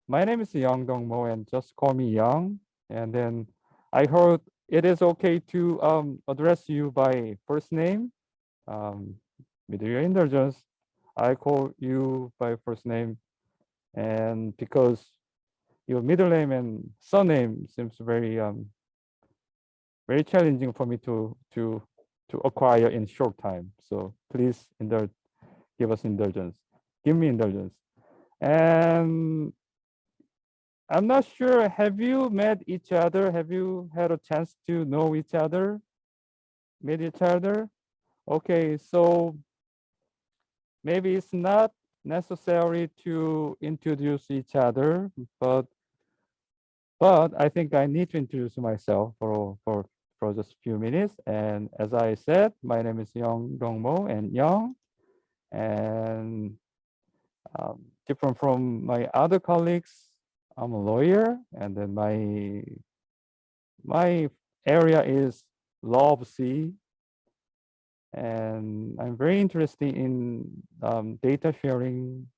my name is Young Dong Mo, and just call me Young. And then I heard it is okay to address you by first name. Um, with your indulgence, I call you by first name, and because your middle name and surname seems very challenging for me to acquire in short time. So please give us indulgence. Give me indulgence. And I'm not sure. Have you met each other? Have you had a chance to know each other? Meet each other? Okay, so maybe it's not necessary to introduce each other, but I think I need to introduce myself for just a few minutes. And as I said, my name is Young Dongmo and Young, and different from my other colleagues, I'm a lawyer, and then my area is law of C, and I'm very interested in data sharing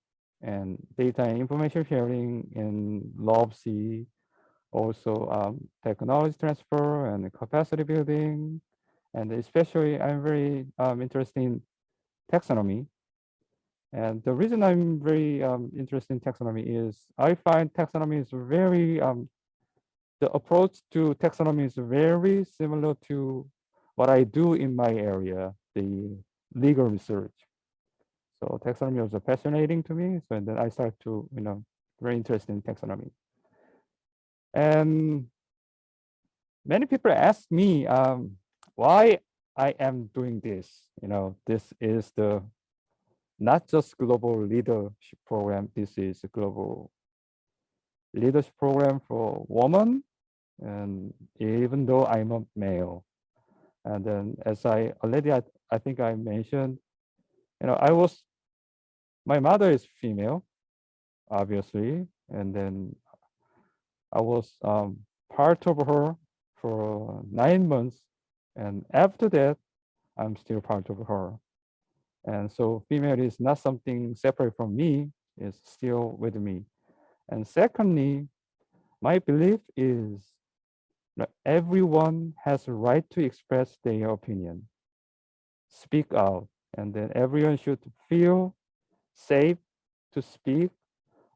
and data and information sharing in law of C, also technology transfer and capacity building, and especially I'm very interested in taxonomy. And the reason I'm very interested in taxonomy is I find taxonomy is the approach to taxonomy is very similar to what I do in my area, the legal research. So taxonomy was fascinating to me. So then I start to, very interested in taxonomy. And many people ask me why I am doing this. This is the not just global leadership program. This is a global leadership program for women. And even though I'm a male, and then as I think I mentioned, my mother is female, obviously, and then I was part of her for 9 months, and after that, I'm still part of her. And so female is not something separate from me, it's still with me. And secondly, my belief is that everyone has a right to express their opinion, speak out, and then everyone should feel safe to speak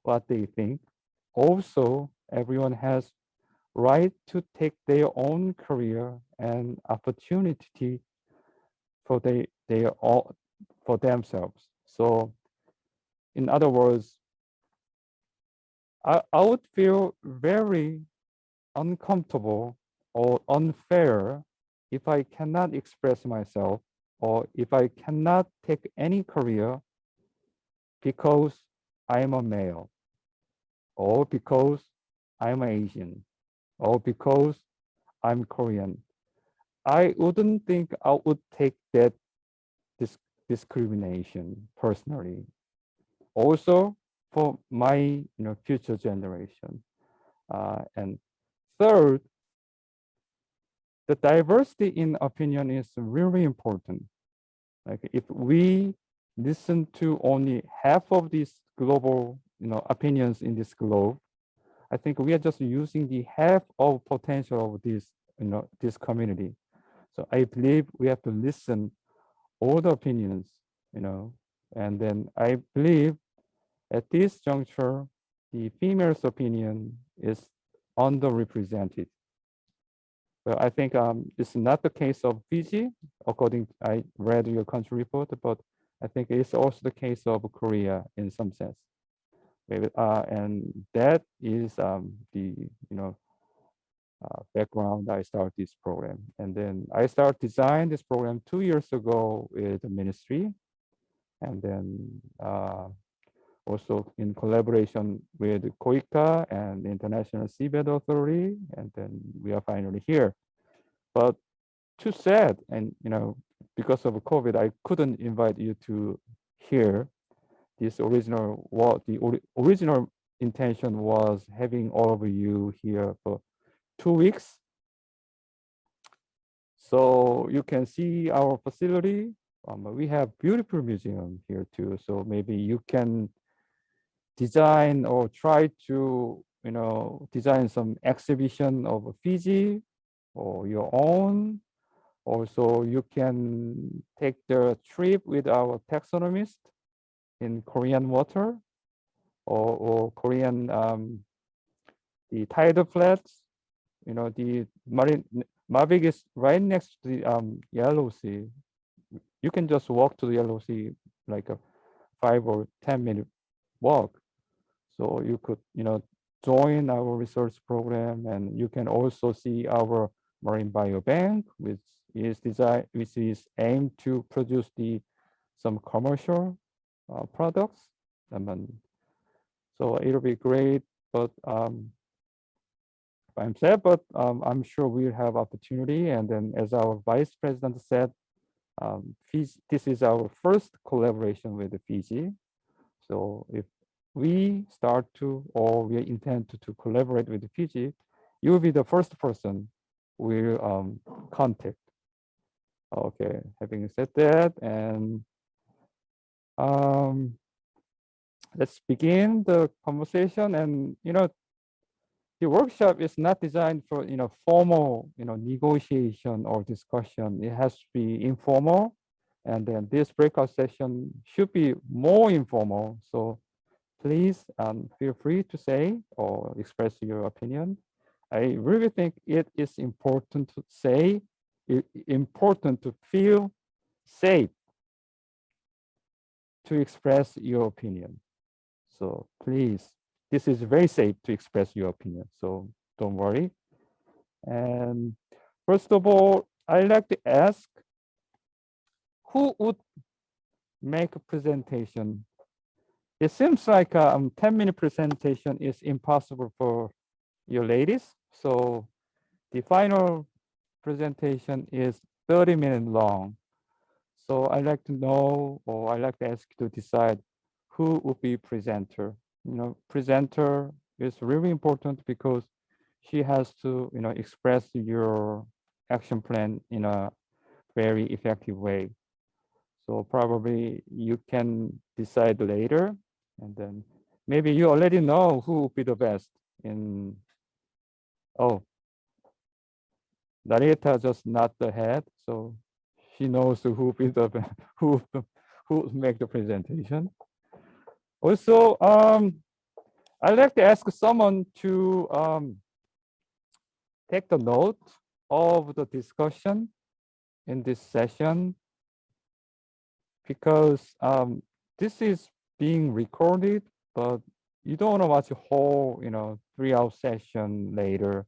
what they think. Also, everyone has right to take their own career and opportunity for for themselves. So in other words, I would feel very uncomfortable or unfair if I cannot express myself or if I cannot take any career because I am a male or because I'm Asian or because I'm Korean. I wouldn't think I would take that discrimination personally. Also for my future generation. And third, the diversity in opinion is really important. Like if we listen to only half of these global opinions in this globe, I think we are just using the half of potential of this community. So I believe we have to listen all the opinions, and then I believe at this juncture, the female's opinion is underrepresented. Well, I think it's not the case of Fiji, according I read your country report, but I think it's also the case of Korea in some sense. Maybe, and that is the background I start this program. And then I start design this program 2 years ago with the ministry, and then also in collaboration with COICA and International Seabed Authority, and then we are finally here. But too sad, and because of COVID, I couldn't invite you to hear this original. What the original intention was having all of you here for 2 weeks, so you can see our facility. We have beautiful museum here too, so maybe you can design or try to, design some exhibition of Fiji or your own. Also, you can take the trip with our taxonomist in Korean water or Korean, the tidal flats. The marine Mavic is right next to the Yellow Sea. You can just walk to the Yellow Sea like a 5 or 10-minute walk. So you could, join our research program, and you can also see our marine biobank, which is aimed to produce some commercial products. So it'll be great, but I'm sad, but I'm sure we'll have opportunity. And then, as our vice president said, this is our first collaboration with Fiji. So if we start to, or we intend to collaborate with Fiji, you will be the first person we'll contact. Okay, having said that, and let's begin the conversation. And the workshop is not designed for formal negotiation or discussion. It has to be informal, and then this breakout session should be more informal. So please feel free to say or express your opinion. I really think it is important to say, important to feel safe to express your opinion. So please, this is very safe to express your opinion. So don't worry. And first of all, I'd like to ask, who would make a presentation? It seems like a 10-minute presentation is impossible for you ladies. So the final presentation is 30 minutes long. So I'd like to know, or I'd like to ask you to decide who would be presenter. Presenter is really important because she has to, express your action plan in a very effective way. So probably you can decide later, and then maybe you already know who would be the best in. Oh, Narita just not the head, so she knows who will be the who will make the presentation. Also, I'd like to ask someone to take the note of the discussion in this session, because this is being recorded, but you don't want to watch a whole 3-hour session later.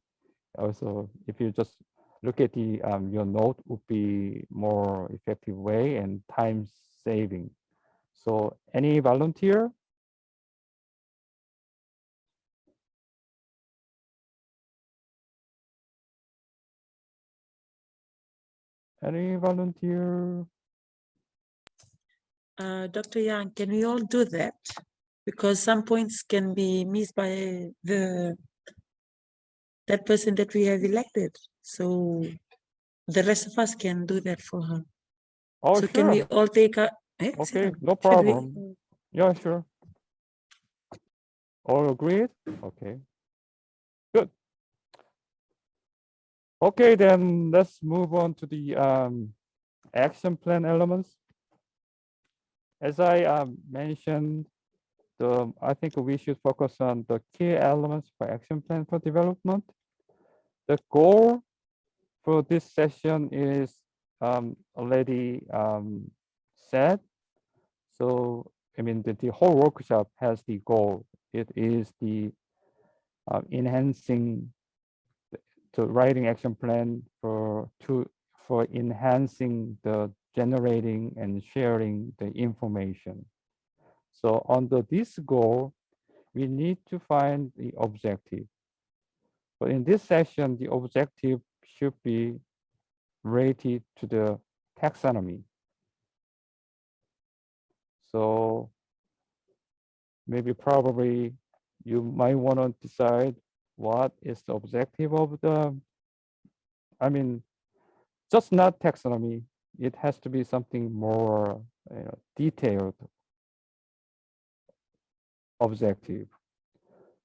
Also, if you just look at the your note, would be more effective way and time saving. So any volunteer? Any volunteer? Dr. Yang, can we all do that? Because some points can be missed by that person that we have elected. So the rest of us can do that for her. Oh, so sure. Can we all take a... Okay, no problem. Yeah, sure. All agreed? Okay. Good. Okay, then let's move on to the action plan elements. As I mentioned, I think we should focus on the key elements for action plan for development. The goal for this session is already set. So, I mean, the whole workshop has the goal. It is the enhancing the writing action plan for enhancing the generating and sharing the information. So under this goal, we need to find the objective. But in this session, the objective should be related to the taxonomy. So maybe probably you might want to decide what is the objective of just not taxonomy. It has to be something more detailed objective.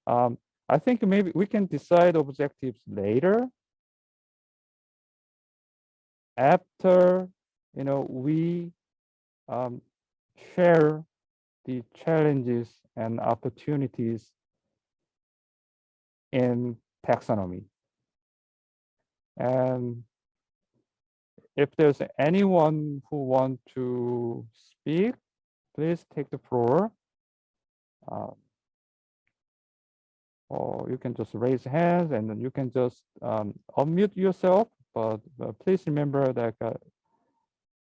I think maybe we can decide objectives later after we share the challenges and opportunities in taxonomy. And if there's anyone who want to speak, please take the floor. Or you can just raise hands and then you can just unmute yourself. But please remember that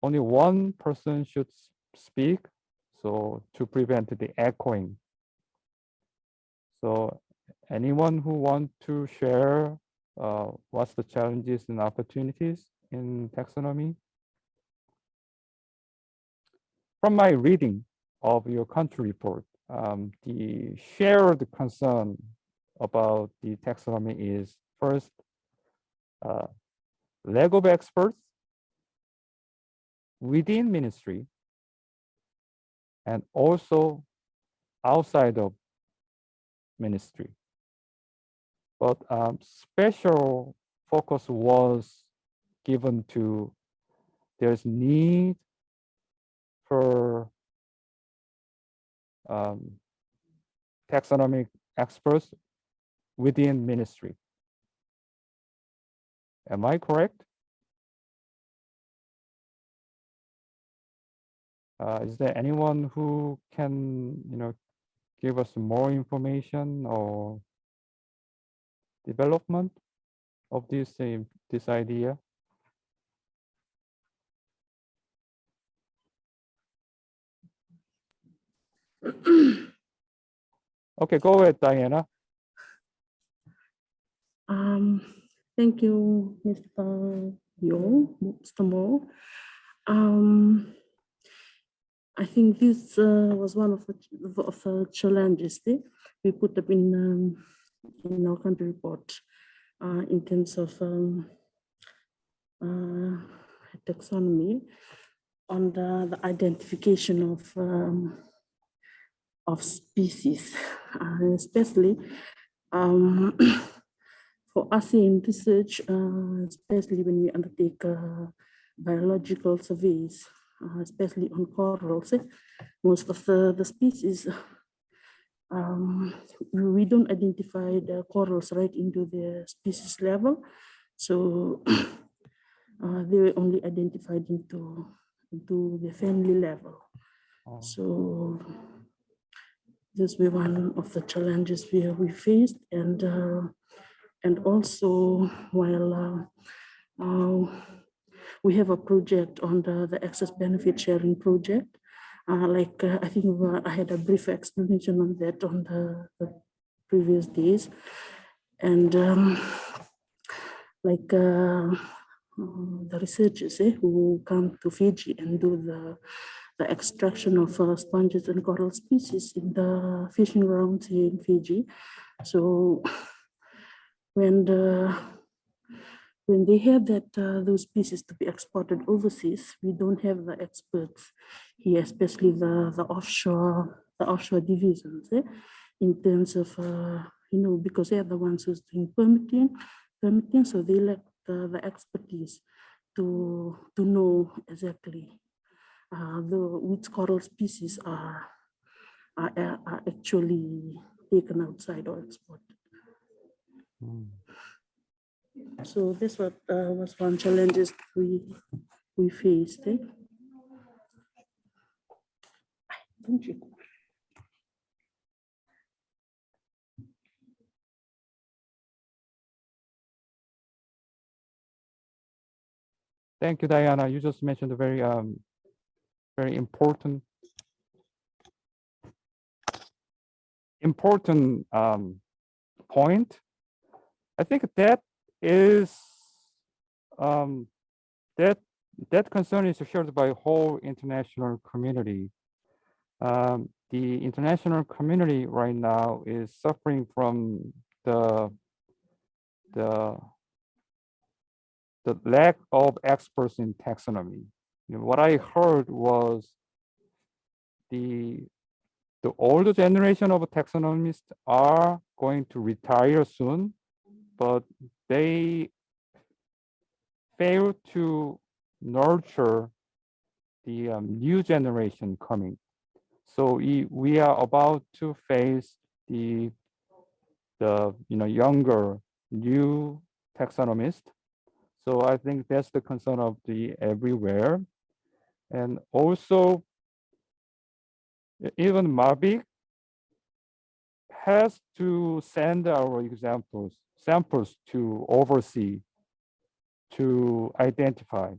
only one person should speak, so to prevent the echoing. So anyone who wants to share what's the challenges and opportunities in taxonomy? From my reading of your country report, the shared concern about the taxonomy is first, lack of experts within ministry and also outside of ministry. But special focus was given to there's need for taxonomic experts within ministry. Am I correct? Is there anyone who can, give us more information or development of this idea? Okay, go ahead, Diana. Thank you, Mr. Mr. Mo. I think this was one of the challenges that we put up in our country report in terms of taxonomy on the identification of species, especially for us in research, especially when we undertake biological surveys, especially on corals. Most of the species, we don't identify the corals right into the species level. So they were only identified into the family level. Oh. So this was one of the challenges we faced, and also while we have a project on the access benefit sharing project. I think I had a brief explanation on that on the previous days. And the researchers who come to Fiji and do the extraction of sponges and coral species in the fishing grounds here in Fiji. So when they have that those species to be exported overseas, we don't have the experts here, especially the offshore divisions, in terms of because they are the ones who's doing permitting, so they lack the expertise to know exactly which coral species are actually taken outside or exported. Mm. So this was one challenges we faced. Don't you? Thank you, Diana. You just mentioned a very important point. I think that is that concern is shared by whole international community. The international community right now is suffering from the lack of experts in taxonomy. What I heard was the the older generation of taxonomists are going to retire soon, but they fail to nurture the new generation coming. So we are about to face the younger new taxonomist. So I think that's the concern of the everywhere. And also, even Mavic has to send our samples to oversee, to identify,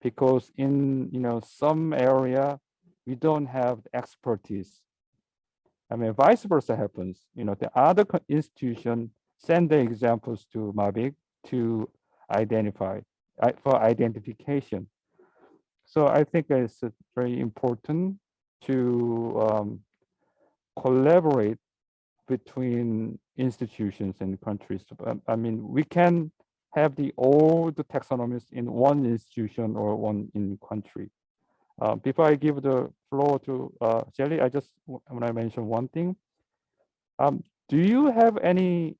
because in some area we don't have the expertise. I mean, vice versa happens. The other institution send the examples to Mavic to identify for identification. So I think it's very important to collaborate between institutions and countries. I mean, we can have all the taxonomists in one institution or one in country. Before I give the floor to Jelly, I just want to mention one thing. Do you have any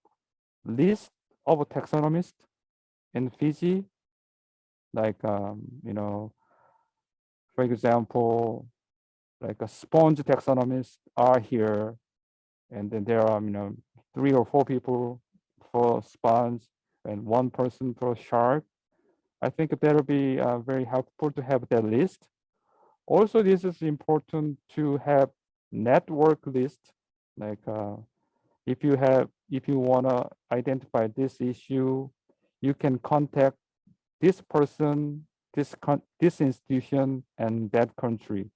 list of taxonomists in Fiji? Like, for example, like a sponge taxonomists are here, and then there are 3 or 4 people for sponge and 1 person for shark. I think that'll be very helpful to have that list. Also, this is important to have network list. Like if you want to identify this issue, you can contact this person, this institution, and that country.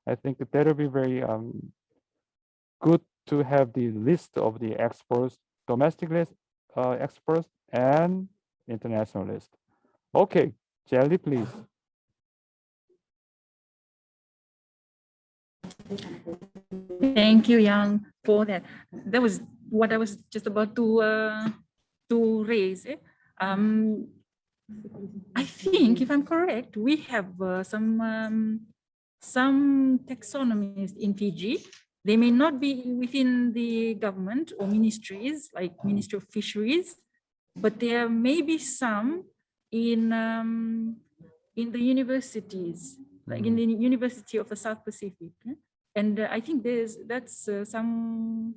I think that'll be very good to have the list of the experts, domestic list, experts, and international list. Okay, Jelly, please. Thank you, Yang, for that. That was what I was just about to raise. I think, if I'm correct, we have some taxonomists in Fiji. They may not be within the government or ministries, like Ministry of Fisheries, but there may be some in the universities, like in the University of the South Pacific. And I think that's some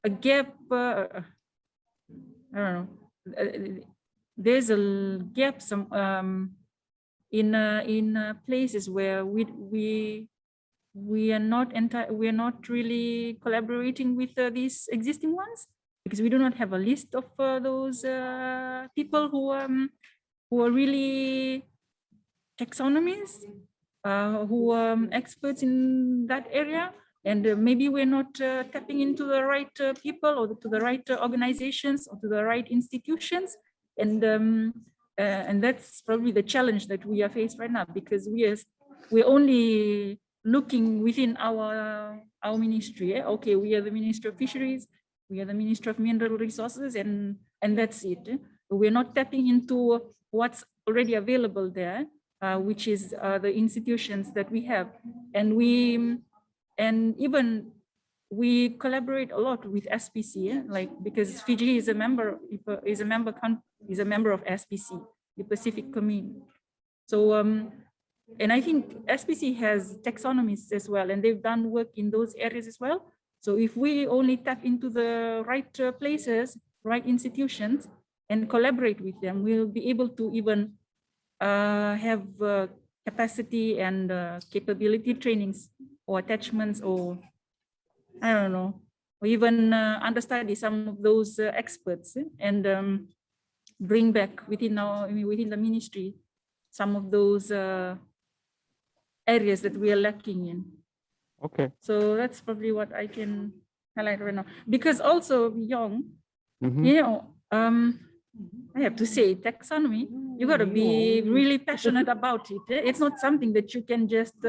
a gap. I don't know. There's a gap in places where we are not really collaborating with these existing ones, because we do not have a list of those people who are really taxonomists, who are experts in that area, and maybe we're not tapping into the right people or to the right organizations or to the right institutions, and that's probably the challenge that we are faced right now, because we're only looking within our ministry. Okay, we are the Ministry of Fisheries, we are the Ministry of Mineral Resources, and that's it. We're not tapping into what's already available there, which is the institutions that we have, and even we collaborate a lot with SPC, like, because Fiji is a member of SPC, the Pacific Community. So and I think SPC has taxonomists as well, and they've done work in those areas as well. So if we only tap into the right places, right institutions, and collaborate with them, we'll be able to even have capacity and capability trainings or attachments, or I don't know, or even understudy some of those experts, and bring back within the ministry some of those areas that we are lacking in. Okay. So that's probably what I can highlight right now. Because also, Young, I have to say, taxonomy, you got to be really passionate about it. It's not something that you can just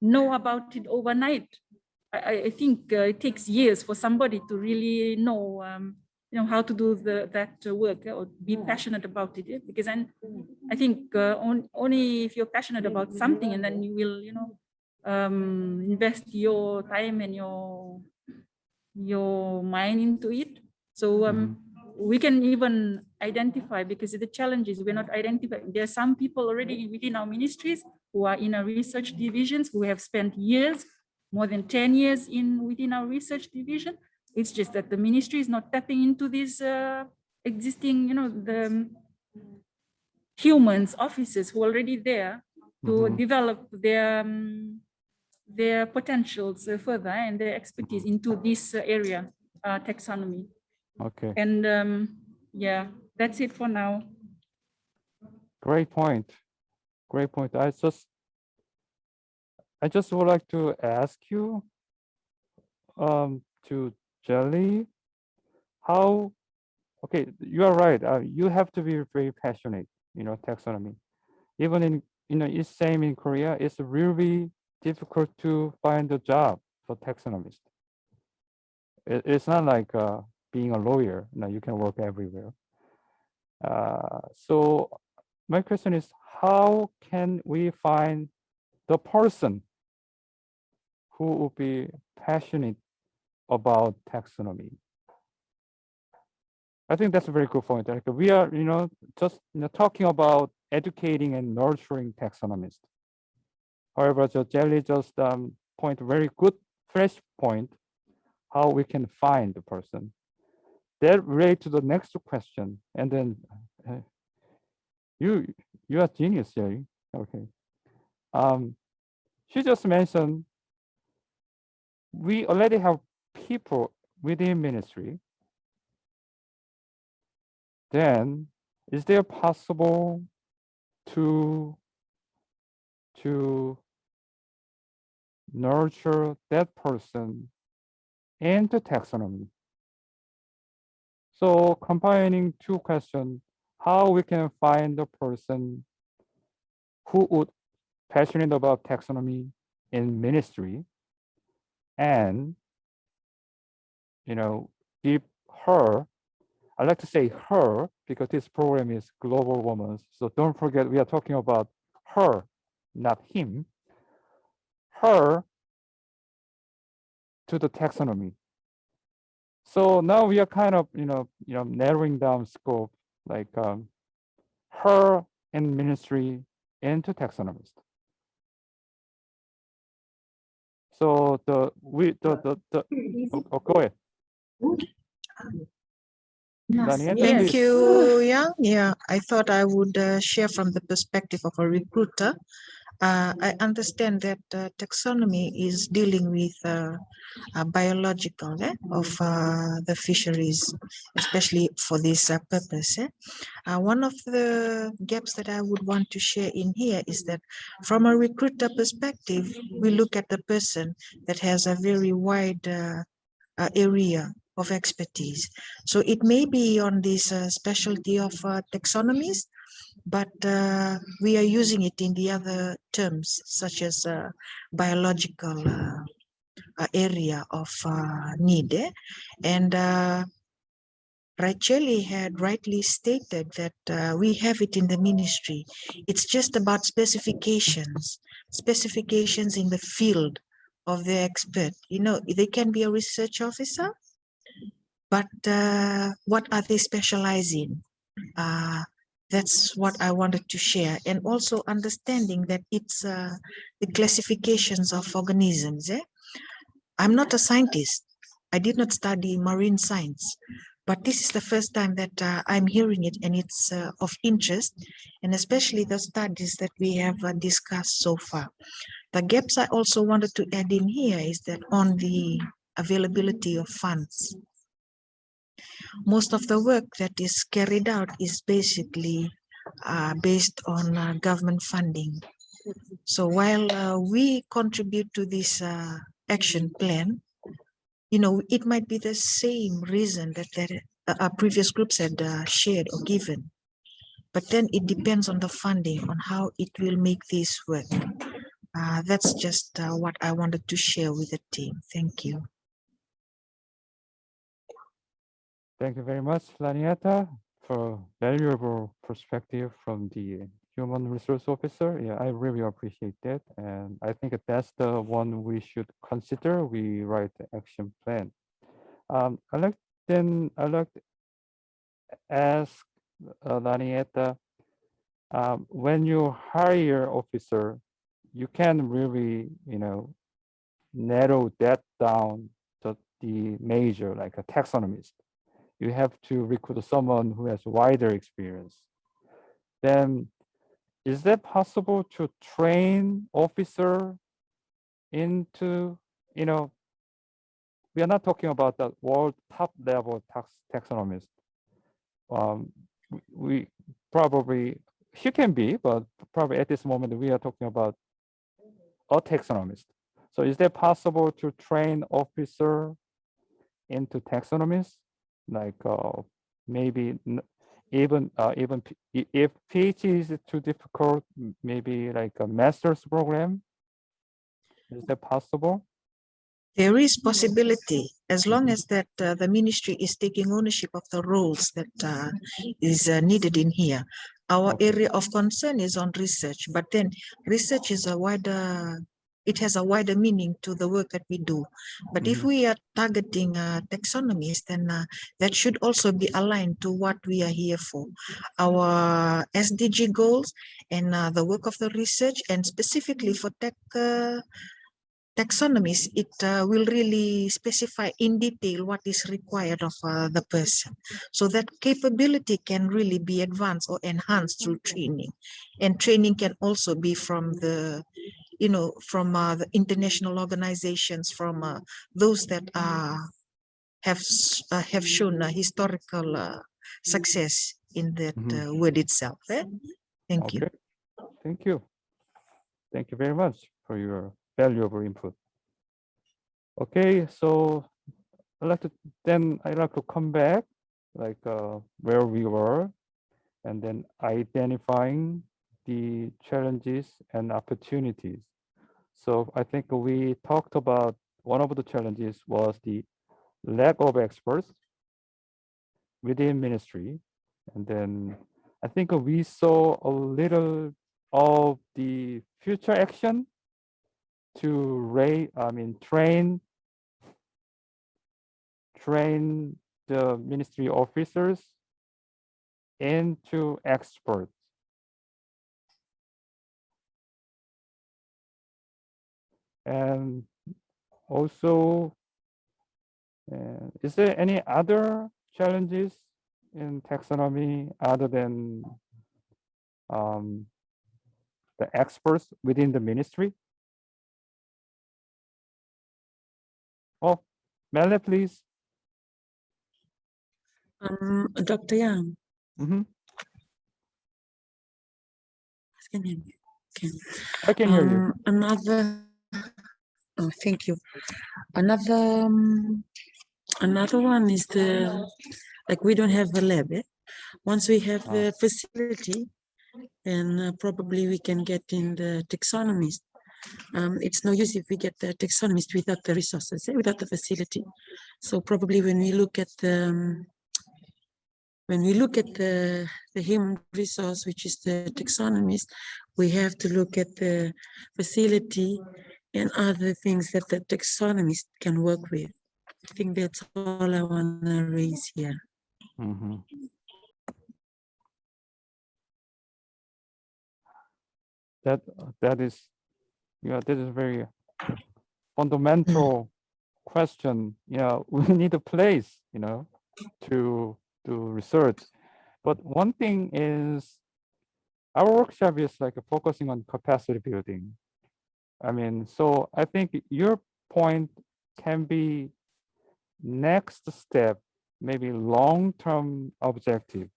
know about it overnight. I think it takes years for somebody to really know how to do that work, or be passionate about it. Because I think only if you're passionate about something, and then you will, invest your time and your mind into it. So we can even identify, because the challenge is we're not identifying. There are some people already within our ministries who are in our research divisions, who have spent years, more than 10 years within our research division. It's just that the ministry is not tapping into these existing, the humans, officers who are already there to develop their potentials further and their expertise into this area, taxonomy. Okay. And yeah, that's it for now. Great point. Great point. I just would like to ask you, to Jelly, how, okay, you are right. You have to be very passionate, taxonomy. Even in, it's same in Korea, it's really difficult to find a job for taxonomist. It's not like being a lawyer, you can work everywhere. So my question is, how can we find the person who will be passionate about taxonomy? I think that's a very good point. Like we are, just talking about educating and nurturing taxonomists. However, Jelly just point a very good fresh point, how we can find the person. That relates to the next question. And then you are genius, Jelly. Okay. She just mentioned we already have people within ministry. Then is there possible to nurture that person into taxonomy? So combining two questions, how we can find the person who would passionate about taxonomy in ministry, and give her, I like to say her because this program is Global Women. So don't forget, we are talking about her, not him. Her to the taxonomy. So now we are kind of, narrowing down scope, like her in ministry into taxonomist. So go ahead. Daniel, Thank please. you, Yang. Yeah, I thought I would share from the perspective of a recruiter. I understand that taxonomy is dealing with biological of the fisheries, especially for this purpose. One of the gaps that I would want to share in here is that from a recruiter perspective, we look at the person that has a very wide area of expertise. So it may be on this specialty of taxonomies, but we are using it in the other terms, such as biological area of need. And Racheli had rightly stated that we have it in the ministry. It's just about specifications in the field of the expert. They can be a research officer, but what are they specializing in? That's what I wanted to share. And also understanding that it's the classifications of organisms. I'm not a scientist. I did not study marine science, but this is the first time that I'm hearing it, and it's of interest, and especially the studies that we have discussed so far. The gaps I also wanted to add in here is that on the availability of funds. Most of the work that is carried out is basically based on government funding. So while we contribute to this action plan, it might be the same reason that our previous groups had shared or given. But then it depends on the funding, on how it will make this work. That's just what I wanted to share with the team. Thank you. Thank you very much, Lanieta, for valuable perspective from the human resource officer. Yeah, I really appreciate that. And I think that's the one we should consider. We write the action plan. I'd like to ask Lanieta, when you hire officer, you can really, narrow that down to the major, like a taxonomist. You have to recruit someone who has wider experience. Then is that possible to train officer into, we are not talking about the world top level taxonomist. We probably, she can be, but probably at this moment we are talking about a taxonomist. So is that possible to train officer into taxonomist? Like maybe even if PhD is too difficult, maybe like a master's program. Is that possible? There is possibility as long as that the ministry is taking ownership of the roles that is needed in here. Our Okay. area of concern is on research, but then research is a wider, it has a wider meaning to the work that we do. But if we are targeting taxonomies, then that should also be aligned to what we are here for. Our SDG goals and the work of the research, and specifically for taxonomies, it will really specify in detail what is required of the person. So that capability can really be advanced or enhanced through training. And training can also be from the, from the international organizations, from those that have shown historical success in that word itself. Thank you. Okay. Thank you. Thank you very much for your valuable input. Okay, so I'd like to come back, like where we were, and then identifying the challenges and opportunities. So I think we talked about one of the challenges was the lack of experts within ministry. And then I think we saw a little of the future action to train the ministry officers into experts. And also, is there any other challenges in taxonomy other than the experts within the ministry? Oh, Mele, please. Dr. Yang, Mhm. can you hear me? Okay. I can hear you. Thank you. Another one is we don't have a lab. Once we have the facility, and probably we can get in the taxonomist. It's no use if we get the taxonomist without the resources, without the facility. So probably when we look at the human resource, which is the taxonomist, we have to look at the facility and other things that the taxonomist can work with. I think that's all I want to raise here. That is a very fundamental question. We need a place, to do research. But one thing is, our workshop is like focusing on capacity building. So I think your point can be next step, maybe long-term objective.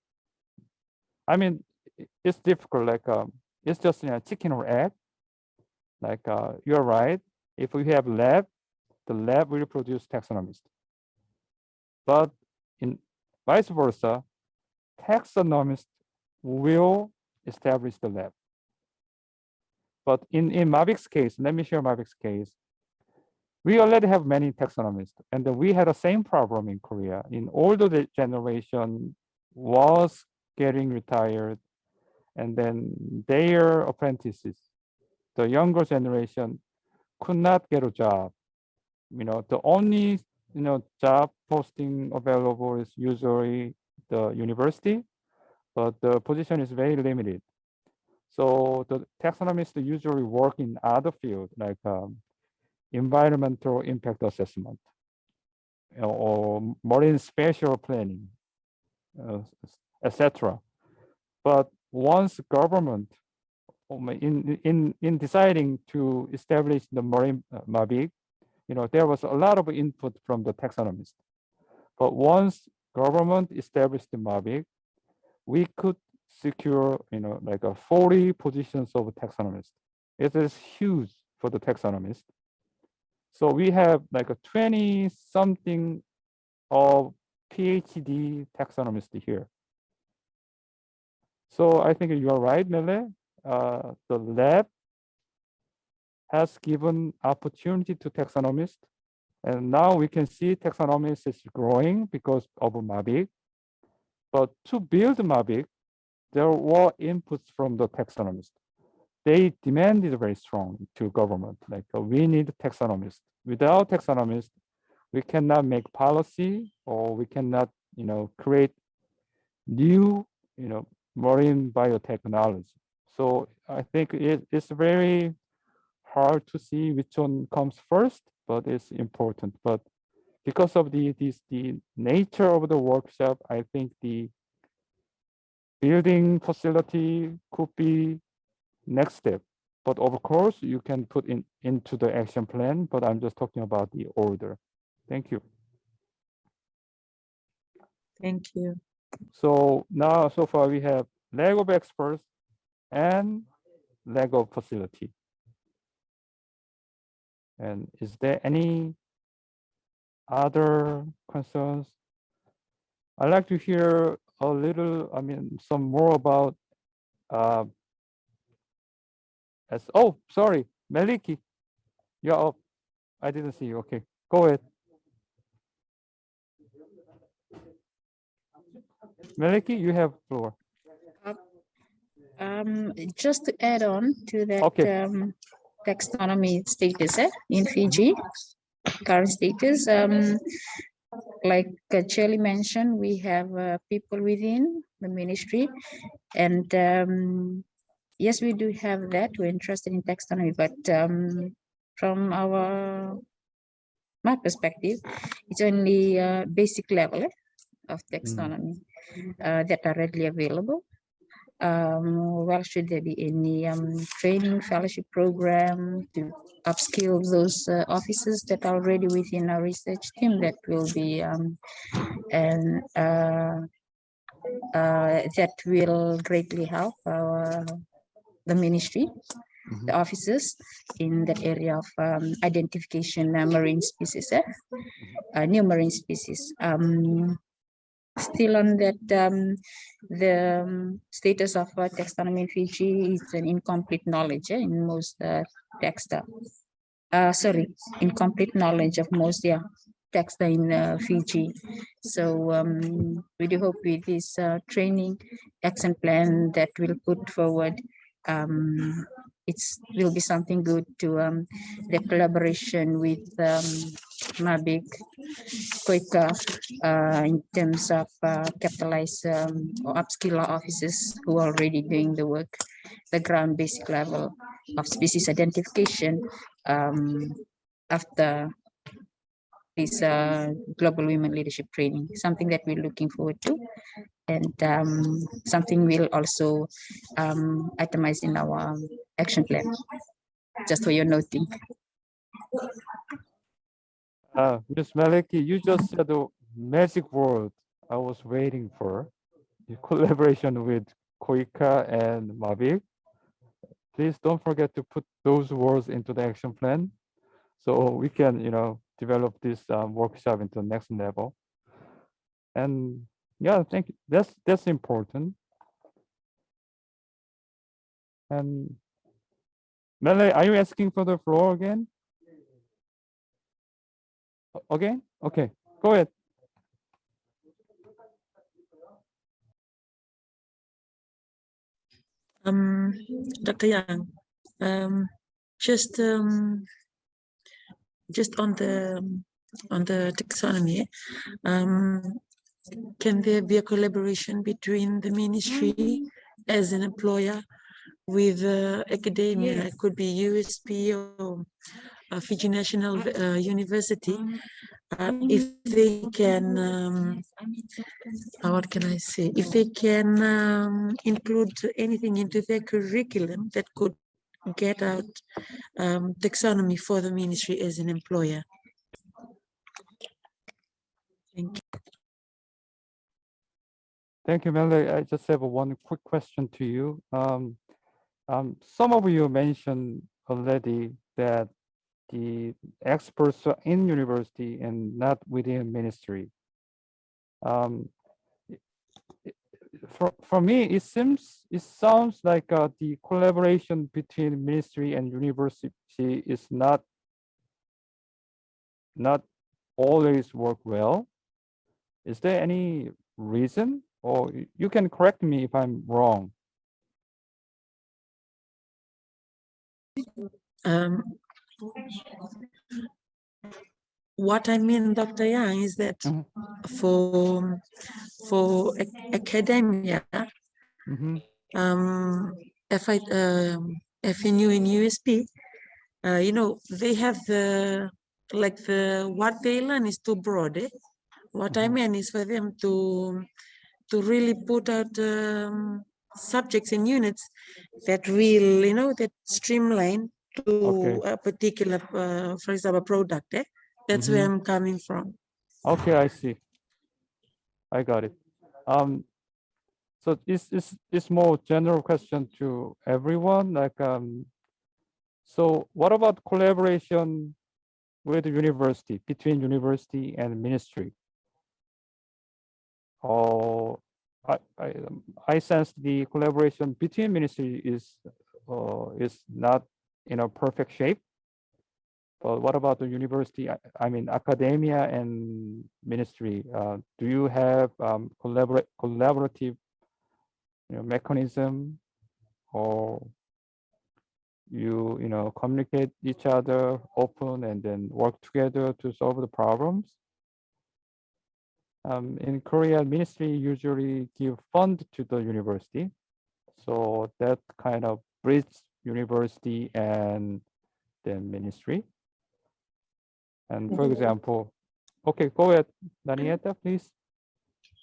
It's difficult, like it's just chicken or egg. Like you're right. If we have lab, the lab will produce taxonomist. But in vice versa, taxonomist will establish the lab. But in Mavik's case, let me share Mavik's case. we already have many taxonomists, and we had the same problem in Korea. In older generation was getting retired, and then their apprentices, the younger generation, could not get a job. The only job posting available is usually the university, but the position is very limited. So the taxonomists usually work in other fields like environmental impact assessment or marine spatial planning, etc. But once government, in deciding to establish the marine MABIC, there was a lot of input from the taxonomist. But once government established the MABIC, we could secure, like 40 positions of taxonomist. It is huge for the taxonomist. So we have like a 20 something of PhD taxonomist here. So I think you are right, Mele. The lab has given opportunity to taxonomists. And now we can see taxonomists is growing because of MABIC. But to build MABIC, there were inputs from the taxonomists. They demanded very strong to government, like we need taxonomists. Without taxonomists, we cannot make policy, or we cannot, create new, marine biotechnology. So I think it's very hard to see which one comes first, but it's important. But because of the nature of the workshop, I think the building facility could be next step. But of course, you can put into the action plan, but I'm just talking about the order. Thank you. Thank you. So now, so far we have leg of experts and leg of facility. And is there any other concerns? I'd like to hear a little, some more about, oh, sorry, Meliki, you're up. I didn't see you, okay, go ahead. Meliki, you have floor. Just to add on to that Okay. taxonomy status in Fiji, current status, like Chelly mentioned, we have people within the ministry, and yes, we do have that. We're interested in taxonomy, but from my perspective, it's only basic level of taxonomy that are readily available. Well, should there be any training fellowship program to upskill those officers that are already within our research team, that will be and that will greatly help the ministry, the officers in that area of identification marine species, new marine species. Still on that, the status of taxonomy in Fiji is an incomplete knowledge in most incomplete knowledge of most text in Fiji. So we do hope with this training action plan that we'll put forward, it will be something good to the collaboration with MABIC, Koika, in terms of capitalize or upskill our officers who are already doing the work, the ground basic level of species identification after this global women leadership training, something that we're looking forward to, and something we'll also itemize in our action plan, just for your noting. Ms. Maleki, you just said the magic word I was waiting for, the collaboration with Koika and MABIC. Please don't forget to put those words into the action plan, so we can, develop this workshop into the next level. And yeah, thank you. That's important. And Mele, are you asking for the floor again? Again? Okay, go ahead. Dr. Yang, um, just um, just on the taxonomy, can there be a collaboration between the ministry as an employer with academia? It could be USP or Fiji National University, if they can, what can I say? If they can include anything into their curriculum that could get out taxonomy for the ministry as an employer. Thank you. Thank you, Melody. I just have one quick question to you. Some of you mentioned already that the experts are in university and not within ministry. For me, it sounds like the collaboration between ministry and university is not always work well. Is there any reason, or you can correct me if I'm wrong? What I mean, Dr. Yang, is that for academia, FNU and USP, you know, they have what they learn is too broad. What I mean is for them to really put out subjects and units that will, you know, that streamline to a particular, for example, product. That's where I'm coming from. Okay, I see. I got it. So it's more general question to everyone. Like, so what about collaboration with the university, between university and ministry? Oh, I sense the collaboration between ministry is not in a perfect shape. But what about the university? I mean, academia and ministry. Do you have collaborative, mechanism, or you communicate each other open and then work together to solve the problems? In Korea, ministry usually give fund to the university, so that kind of bridge university and then ministry. And for example, okay, go ahead, Danieta, please.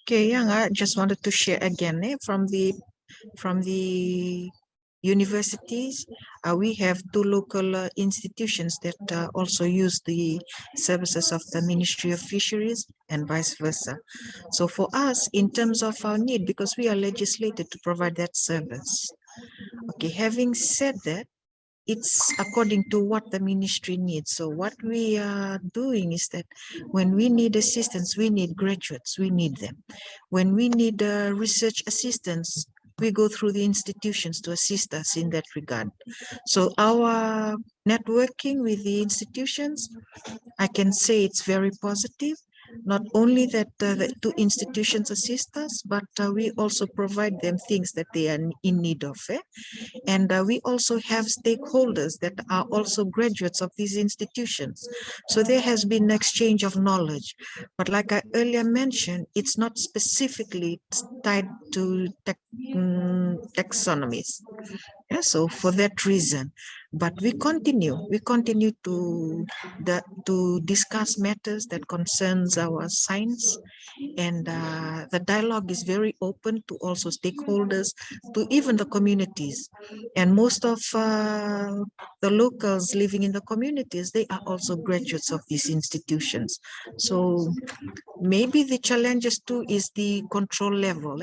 Okay, Yang, I just wanted to share again from the universities. We have 2 local institutions that also use the services of the Ministry of Fisheries and vice versa. So for us, in terms of our need, because we are legislated to provide that service. Okay, having said that, it's according to what the ministry needs. So what we are doing is that when we need assistance, we need graduates, we need them. When we need research assistance, we go through the institutions to assist us in that regard. So our networking with the institutions, I can say it's very positive. Not only that the 2 institutions assist us, but we also provide them things that they are in need of. And we also have stakeholders that are also graduates of these institutions. So there has been exchange of knowledge. But like I earlier mentioned, it's not specifically tied to taxonomies. Yeah, so for that reason, but we continue to discuss matters that concerns our science, and the dialogue is very open to also stakeholders, to even the communities, and most of the locals living in the communities, they are also graduates of these institutions. So maybe the challenges too is the control level.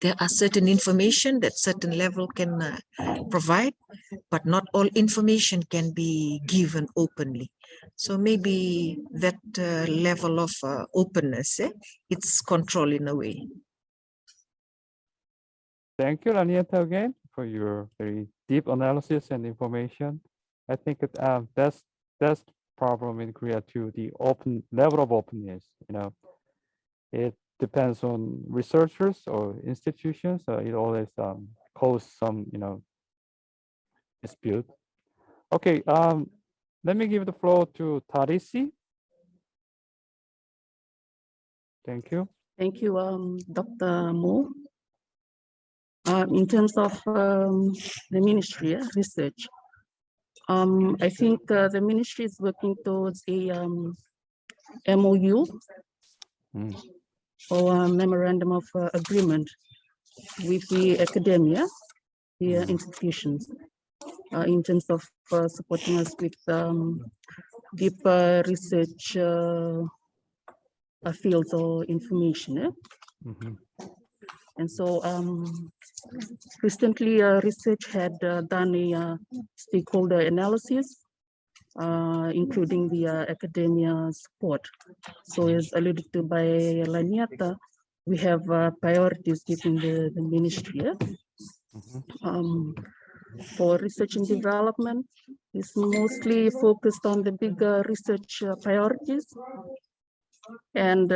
There are certain information that certain level can provide, but not all information can be given openly. So maybe that level of openness, it's control in a way. Thank you, Danieta, again for your very deep analysis and information. I think that's problem in Korea to the open level of openness. It depends on researchers or institutions. It always causes some dispute. Okay, let me give the floor to Tarisi. Thank you. Thank you, Dr. Mo. In terms of the ministry research, I think the ministry is working towards a MOU or a memorandum of agreement with the academia, the institutions, in terms of supporting us with deeper research fields or information. And so recently research had done a stakeholder analysis, including the academia support. So as alluded to by Laniata, we have priorities given the ministry. For research and development, is mostly focused on the bigger research priorities and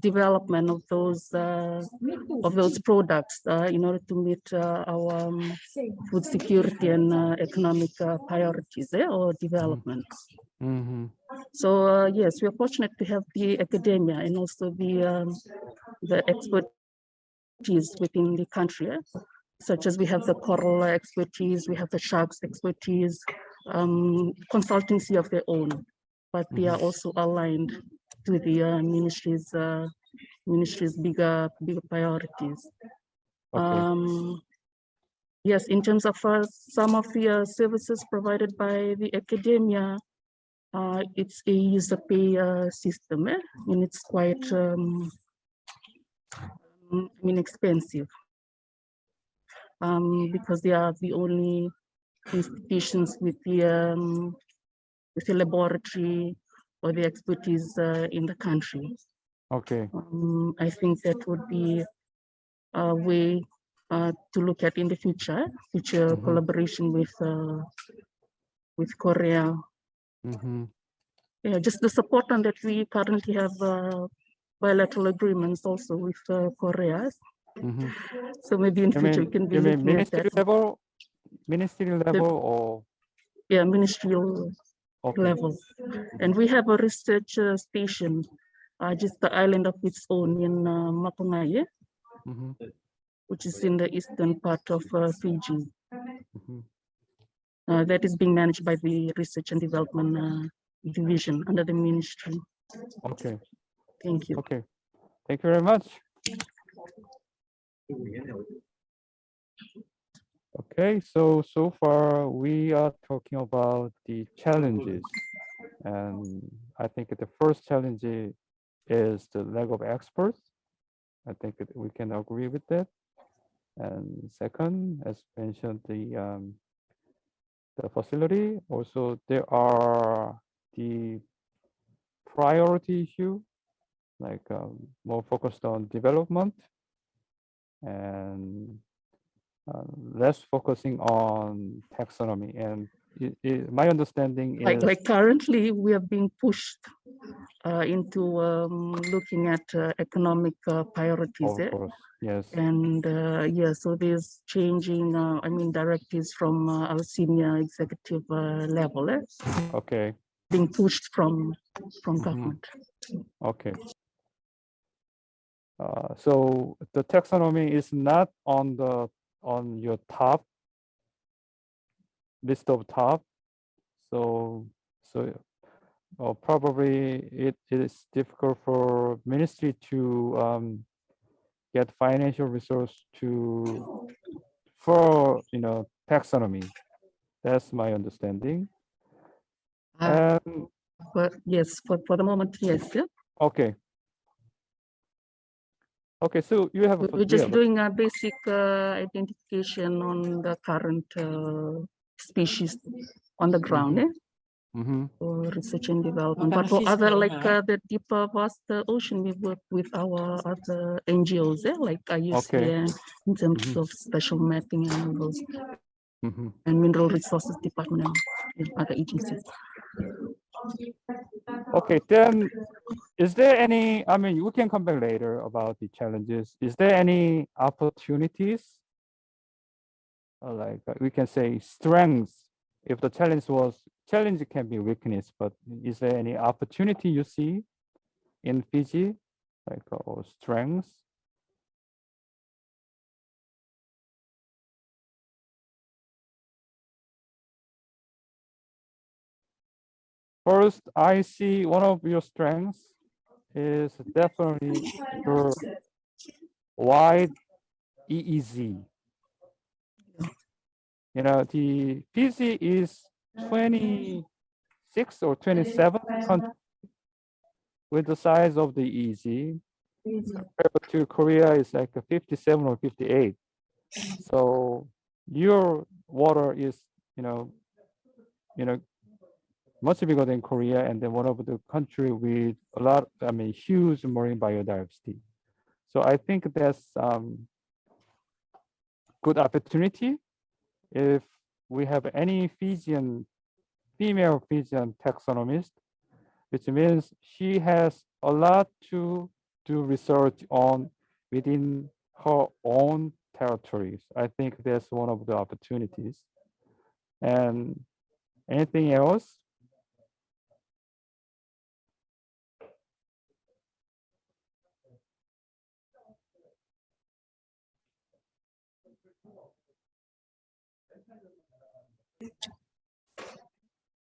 development of those products in order to meet our food security and economic priorities or development. So yes, we are fortunate to have the academia and also the expertise within the country, such as we have the coral expertise, we have the sharks expertise, consultancy of their own, but they are also aligned to the ministry's bigger priorities. Okay. Yes, in terms of some of the services provided by the academia, it's a user pay system, and it's quite expensive because they are the only institutions with the laboratory or the expertise in the country. Okay. I think that would be a way to look at in the future collaboration with Korea. Yeah, just the support on that we currently have bilateral agreements also with Korea. So maybe in future we can be looking at that. Ministerial level or? Yeah, ministerial level. And we have a research station, just the island of its own in Mapungaye, which is in the eastern part of Fiji. That is being managed by the Research and Development Division under the ministry. Okay. Thank you. Okay. Thank you very much. Okay, so far we are talking about the challenges, and I think the first challenge is the lack of experts. I think that we can agree with that. And second, as mentioned, the facility. Also, there are the priority issue, like more focused on development and less focusing on taxonomy. And my understanding is like currently we are being pushed into looking at economic priorities. of course, yes. And yeah, so there's changing, directives from our senior executive level. Okay. Being pushed from government. Okay. So the taxonomy is not on your top list of top. So probably it is difficult for ministry to get financial resource for taxonomy. That's my understanding. But yes, for the moment, yes. Yeah. Okay. Okay, so you have. We're just doing a basic identification on the current species on the ground. For research and development, but for other like the deeper vast ocean, we work with our other NGOs, like IUCN, in terms of special mapping and all those, and mineral resources department and other agencies. Okay, then is there any, I mean, we can come back later about the challenges. Is there any opportunities? Like we can say strengths. If the challenge can be weakness, but is there any opportunity you see in Fiji, like or strengths? First, I see one of your strengths is definitely your wide EEZ. You know, the Fiji is 26 or 27th country with the size of the EEZ. Compared to Korea is like a 57 or 58. So your water is, you know, much bigger than Korea, and then one of the country with a lot, I mean, huge marine biodiversity. So I think that's good opportunity if we have any female Fijian taxonomist, which means she has a lot to do research on within her own territories. I think that's one of the opportunities. And anything else?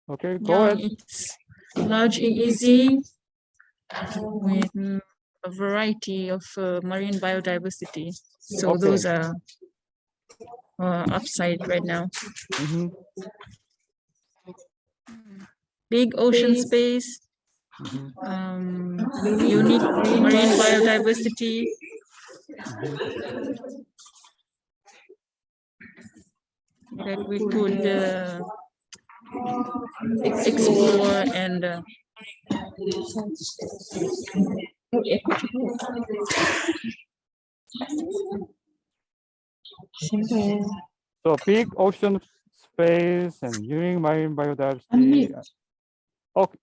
Okay, go ahead. It's large and easy with a variety of marine biodiversity. So Okay. those are upside right now. Mhm, Big ocean space, mhm, unique marine biodiversity, mhm. that we could explore and So big ocean space and unique marine biodiversity. Okay.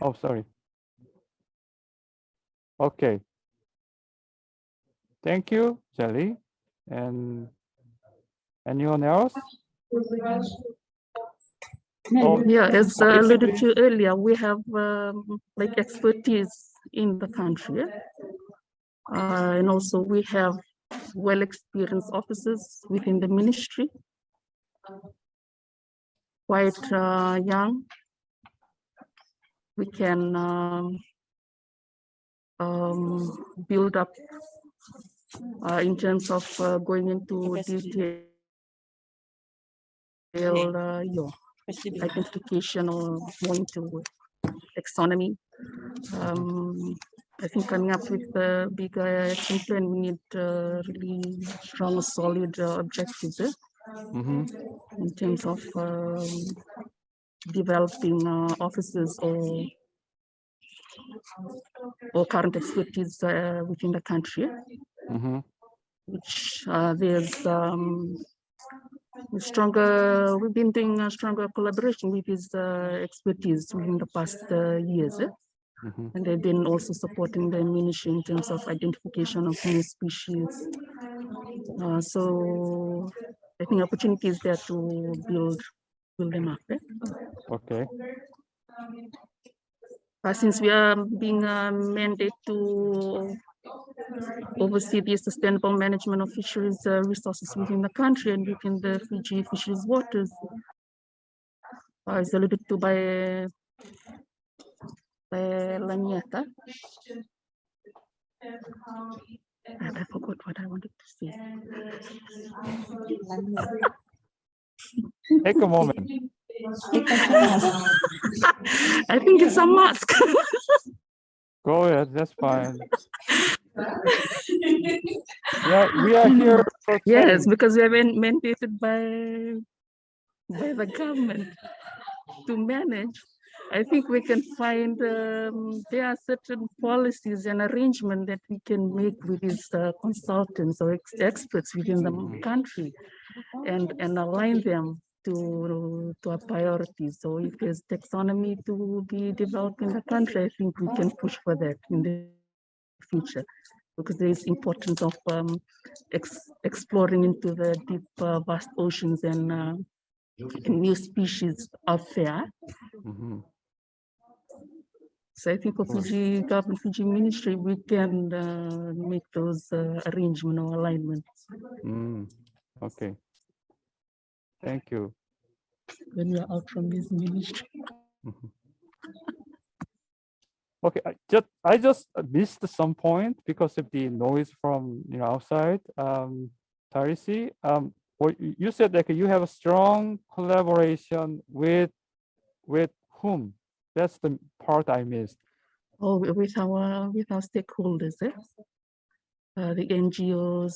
Oh, sorry. Okay. Thank you, Jelly. And anyone else? Oh, Yeah, as oh, alluded to earlier, we have like expertise in the country. And also we have well-experienced officers within the ministry, quite young. We can build up in terms of going into detail identification or more into taxonomy. I think coming up with a bigger action plan, we need really strong, solid objectives mhm, in terms of developing officers or current expertise within the country, mhm, which there's stronger, we've been doing a stronger collaboration with his expertise within the past years. mhm. And they've been also supporting the ministry in terms of identification of new species. So I think opportunity is there to build them up. Okay. Since we are being mandated to oversee the sustainable management of fisheries resources within the country and within the Fiji fisheries waters, as alluded to by Lanieta. I forgot what I wanted to say. Take a moment. I think it's a mask. Go ahead. That's fine. Yeah, we are here for Yes, change. because we have been mandated by the government to manage. I think we can find there are certain policies and arrangement that we can make with these consultants or experts within the country and align them to our priorities. So if there's taxonomy to be developed in the country, I think we can push for that in the future, because there is importance of exploring into the deep, vast oceans and new species out there. Mhm. So I think for Fiji government, Fiji ministry, we can make those arrangement or alignments Okay. Thank you. when we are out from this ministry. Mhm. Okay, I just missed some point because of the noise from outside. Tarisi, you said like you have a strong collaboration with whom? That's the part I missed. Oh, with our stakeholders, the NGOs,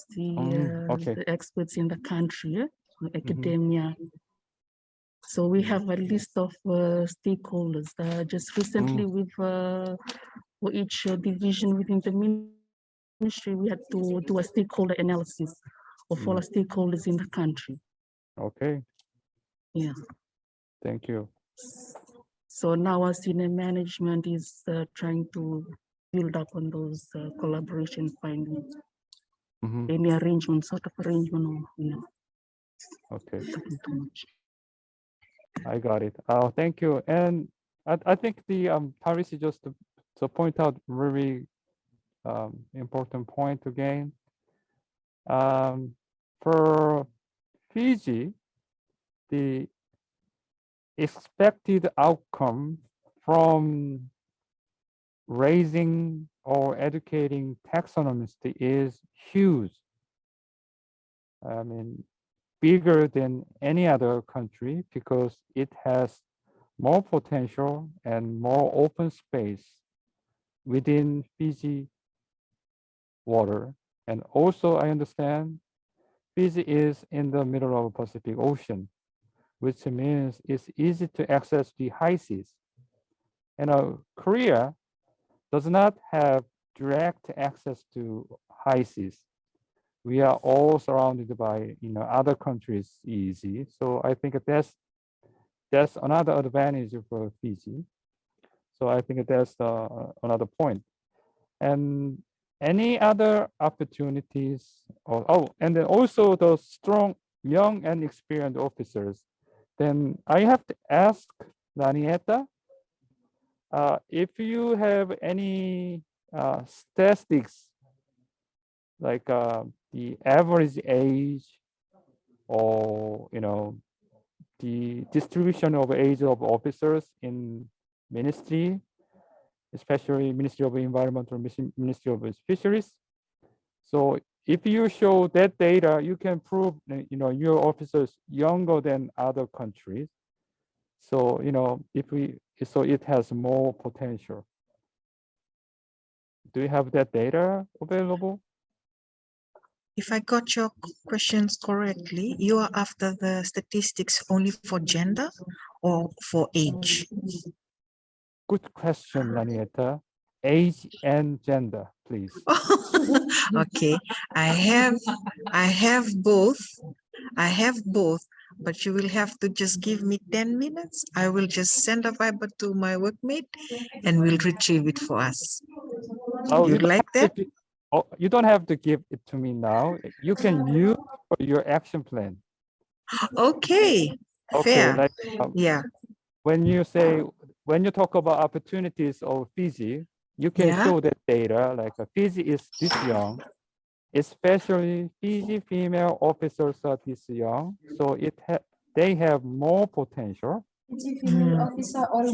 Okay. the experts in the country, academia. So we have a list of stakeholders. Just recently, for each division within the ministry, we had to do a stakeholder analysis of all the stakeholders in the country. Okay. Yeah. Thank you. So now our senior management is trying to build up on those collaboration findings. Mhm. Any arrangement, sort of arrangement, or Okay. talking too much. I got it. Thank you. And I think the Tarisi just to point out very important point again. For Fiji, the expected outcome from raising or educating taxonomists is huge. I mean, bigger than any other country because it has more potential and more open space within Fiji water. And also, I understand Fiji is in the middle of the Pacific Ocean, which means it's easy to access the high seas. Korea does not have direct access to high seas. We are all surrounded by other countries easy. So I think that's another advantage for Fiji. So I think that's another point. And any other opportunities? And then also the strong, young and experienced officers. Then I have to ask Danieta, if you have any statistics, like the average age or the distribution of age of officers in ministry, especially Ministry of Environment or Ministry of Fisheries. So if you show that data, you can prove your officers younger than other countries. So so it has more potential. Do you have that data available? If I got your questions correctly, you are after the statistics only for gender or for age? Good question, Danieta. Age and gender, please. Okay, I have both. But you will have to just give me 10 minutes. I will just send a Viber to my workmate and we'll retrieve it for us. Oh, You like that? You don't have to give it to me now. You can use for your action plan. Okay, Okay, fair. like Yeah, when you talk about opportunities of Fiji, you can Yeah. show that data, like Fiji is this young, especially Fiji female officers are this young, so they have more potential.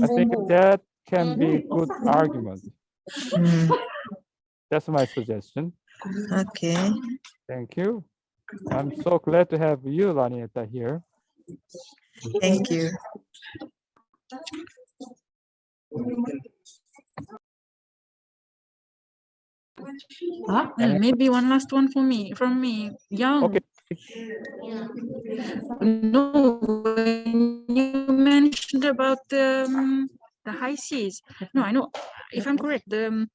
I think that can be good argument. That's my suggestion. okay. Thank you. I'm so glad to have you, Lanieta, here. Thank you. Maybe one last one from me. Young. Okay. No, when you mentioned about the high seas. No, I know. If I'm correct, the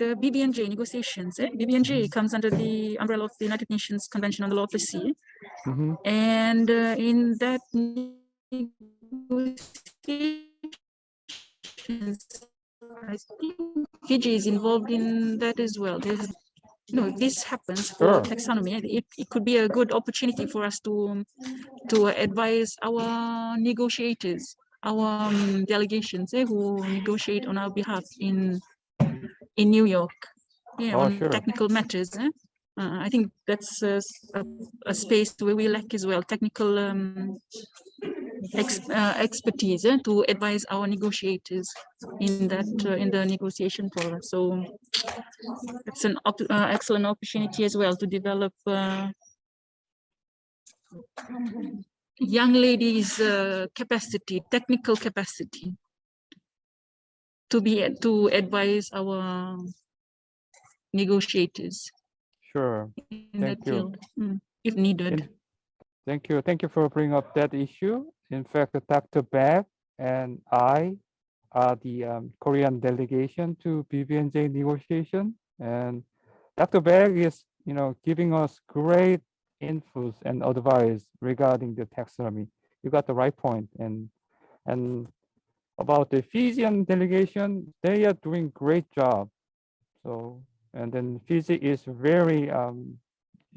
BBNJ negotiations. BBNJ comes under the umbrella of the United Nations Convention on the Law of the Sea. Mhm. And in that negotiations, I think Fiji is involved in that as well. There's, this happens for Sure. taxonomy. It could be a good opportunity for us to advise our negotiators, our delegations who negotiate on our behalf in New York, Oh, on sure. technical matters. I think that's a space where we lack as well, technical expertise to advise our negotiators in that in the negotiation process. So it's an excellent opportunity as well to develop young ladies' capacity, technical capacity, to advise our negotiators Sure. in Thank that you. field, if needed. Thank you. Thank you for bringing up that issue. In fact, Dr. Beck and I are the Korean delegation to BBNJ negotiation. And Dr. Beck is, giving us great inputs and advice regarding the taxonomy. You got the right point. And about the Fijian delegation, they are doing great job. So, and then Fiji is very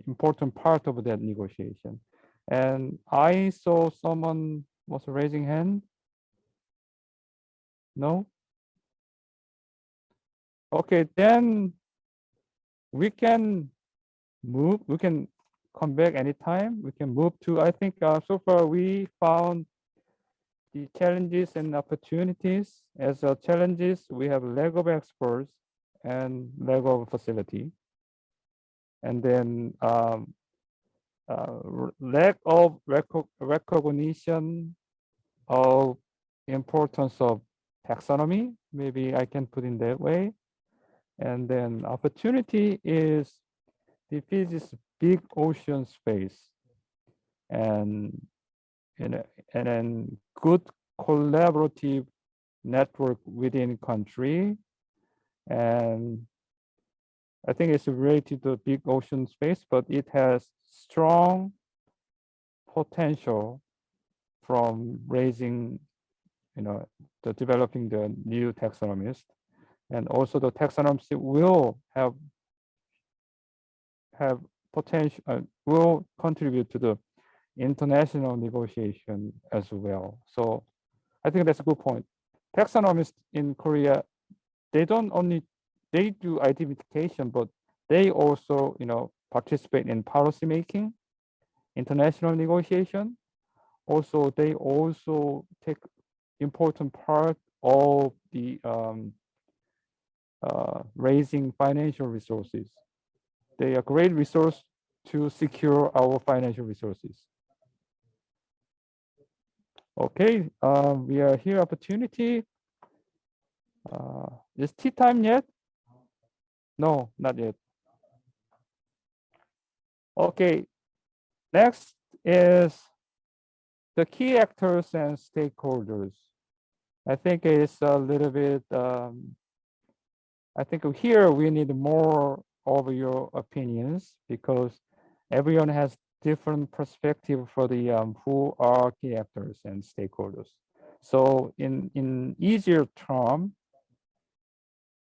important part of that negotiation. And I saw someone was raising hand. No? Okay, then we can move. We can come back anytime. We can move to, I think so far we found the challenges and opportunities. As challenges, we have lack of experts and lack of facility. And then lack of recognition of importance of taxonomy, maybe I can put in that way. And then opportunity is the Fiji's big ocean space and then good collaborative network within country. And I think it's related to big ocean space, but it has strong potential from raising, the developing the new taxonomist, and also the taxonomist will have potential, will contribute to the international negotiation as well. So I think that's a good point. Taxonomists in Korea, they do identification, but they also, participate in policy making, international negotiation. Also, they also take important part of the raising financial resources. They are great resource to secure our financial resources. Okay, we are here opportunity. Is tea time yet? No, not yet. Okay, next is the key actors and stakeholders. I think it's a little bit, I think here we need more of your opinions because everyone has different perspective for the who are key actors and stakeholders. So in easier term,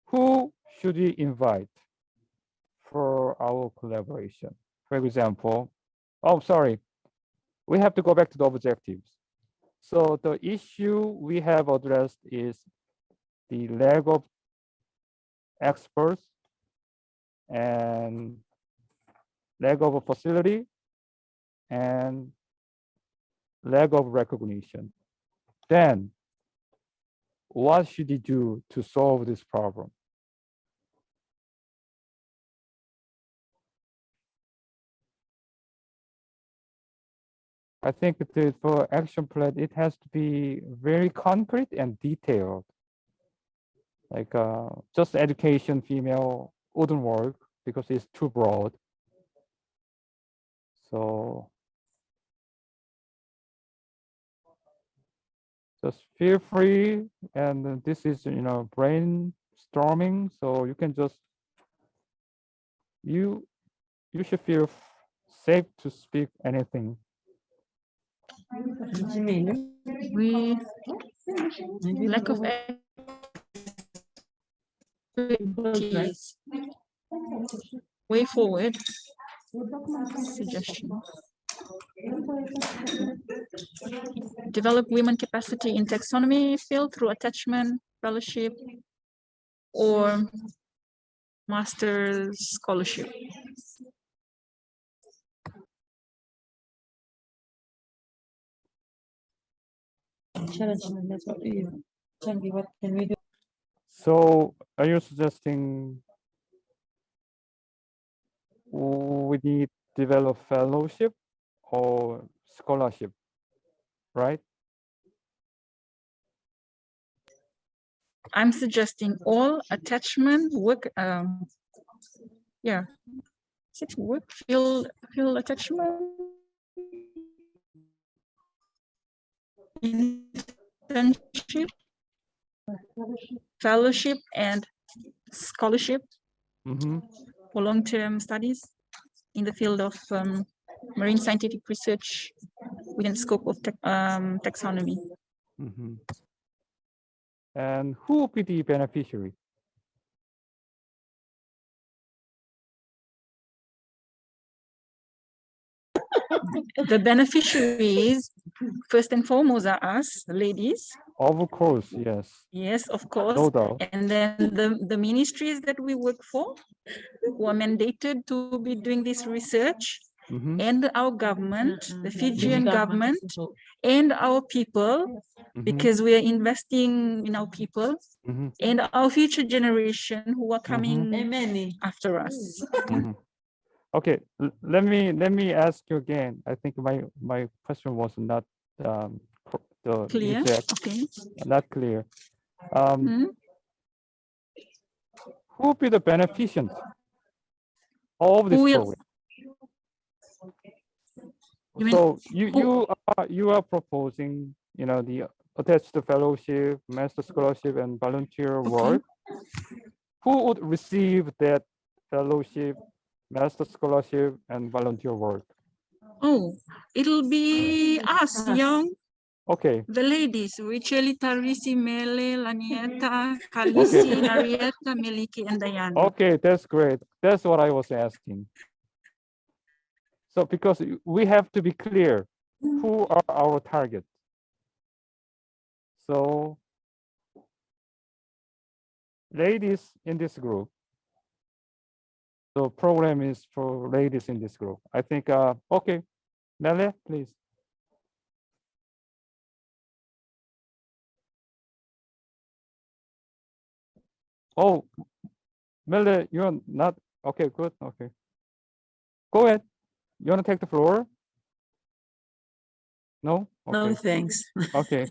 who should we invite for our collaboration? For example, oh, sorry, we have to go back to the objectives. So the issue we have addressed is the lack of experts and lack of a facility and lack of recognition. Then what should we do to solve this problem? I think for action plan, it has to be very concrete and detailed. Like just education female wouldn't work because it's too broad. So just feel free, and this is brainstorming, so you can just you should feel safe to speak anything. We lack of expertise. Way forward suggestion. Develop women capacity in taxonomy field through attachment, fellowship, or master's scholarship. What can we do? So are you suggesting we need develop fellowship or scholarship, right? I'm suggesting all attachment work. Yeah, is it work field attachment, internship, fellowship, and scholarship Mm-hmm. for long-term studies in the field of marine scientific research within the scope of taxonomy. Mm-hmm. And who will be the beneficiary? The beneficiaries, first and foremost, are us, ladies. Of course, yes. Yes, of course. No doubt. And then the ministries that we work for, who are mandated to be doing this research, Mm-hmm. and our government, the Fijian government, and our people, because we are investing in our people, Mm-hmm. and our future generation who are coming after us. Mm-hmm. Okay, let me ask you again. I think my question was not the Clear? exact, Okay. not clear. Hmm? Who will be the beneficient of this Who will- program? You mean So you are proposing, the attached fellowship, master scholarship, and volunteer work. Who would receive that fellowship, master scholarship, and volunteer work? Oh, it'll be us, young, Okay, the ladies, Richeli, Tarisi, Mele, Lanieta, Kalisi, Narieta, Meliki, and Diana. okay, that's great. That's what I was asking. So because we have to be clear, who are our targets? So ladies in this group. The program is for ladies in this group. I think, okay, Mele, please. Oh, Mele, you're not, okay, good, okay. Go ahead. You want to take the floor? No? No, Okay, thanks. okay.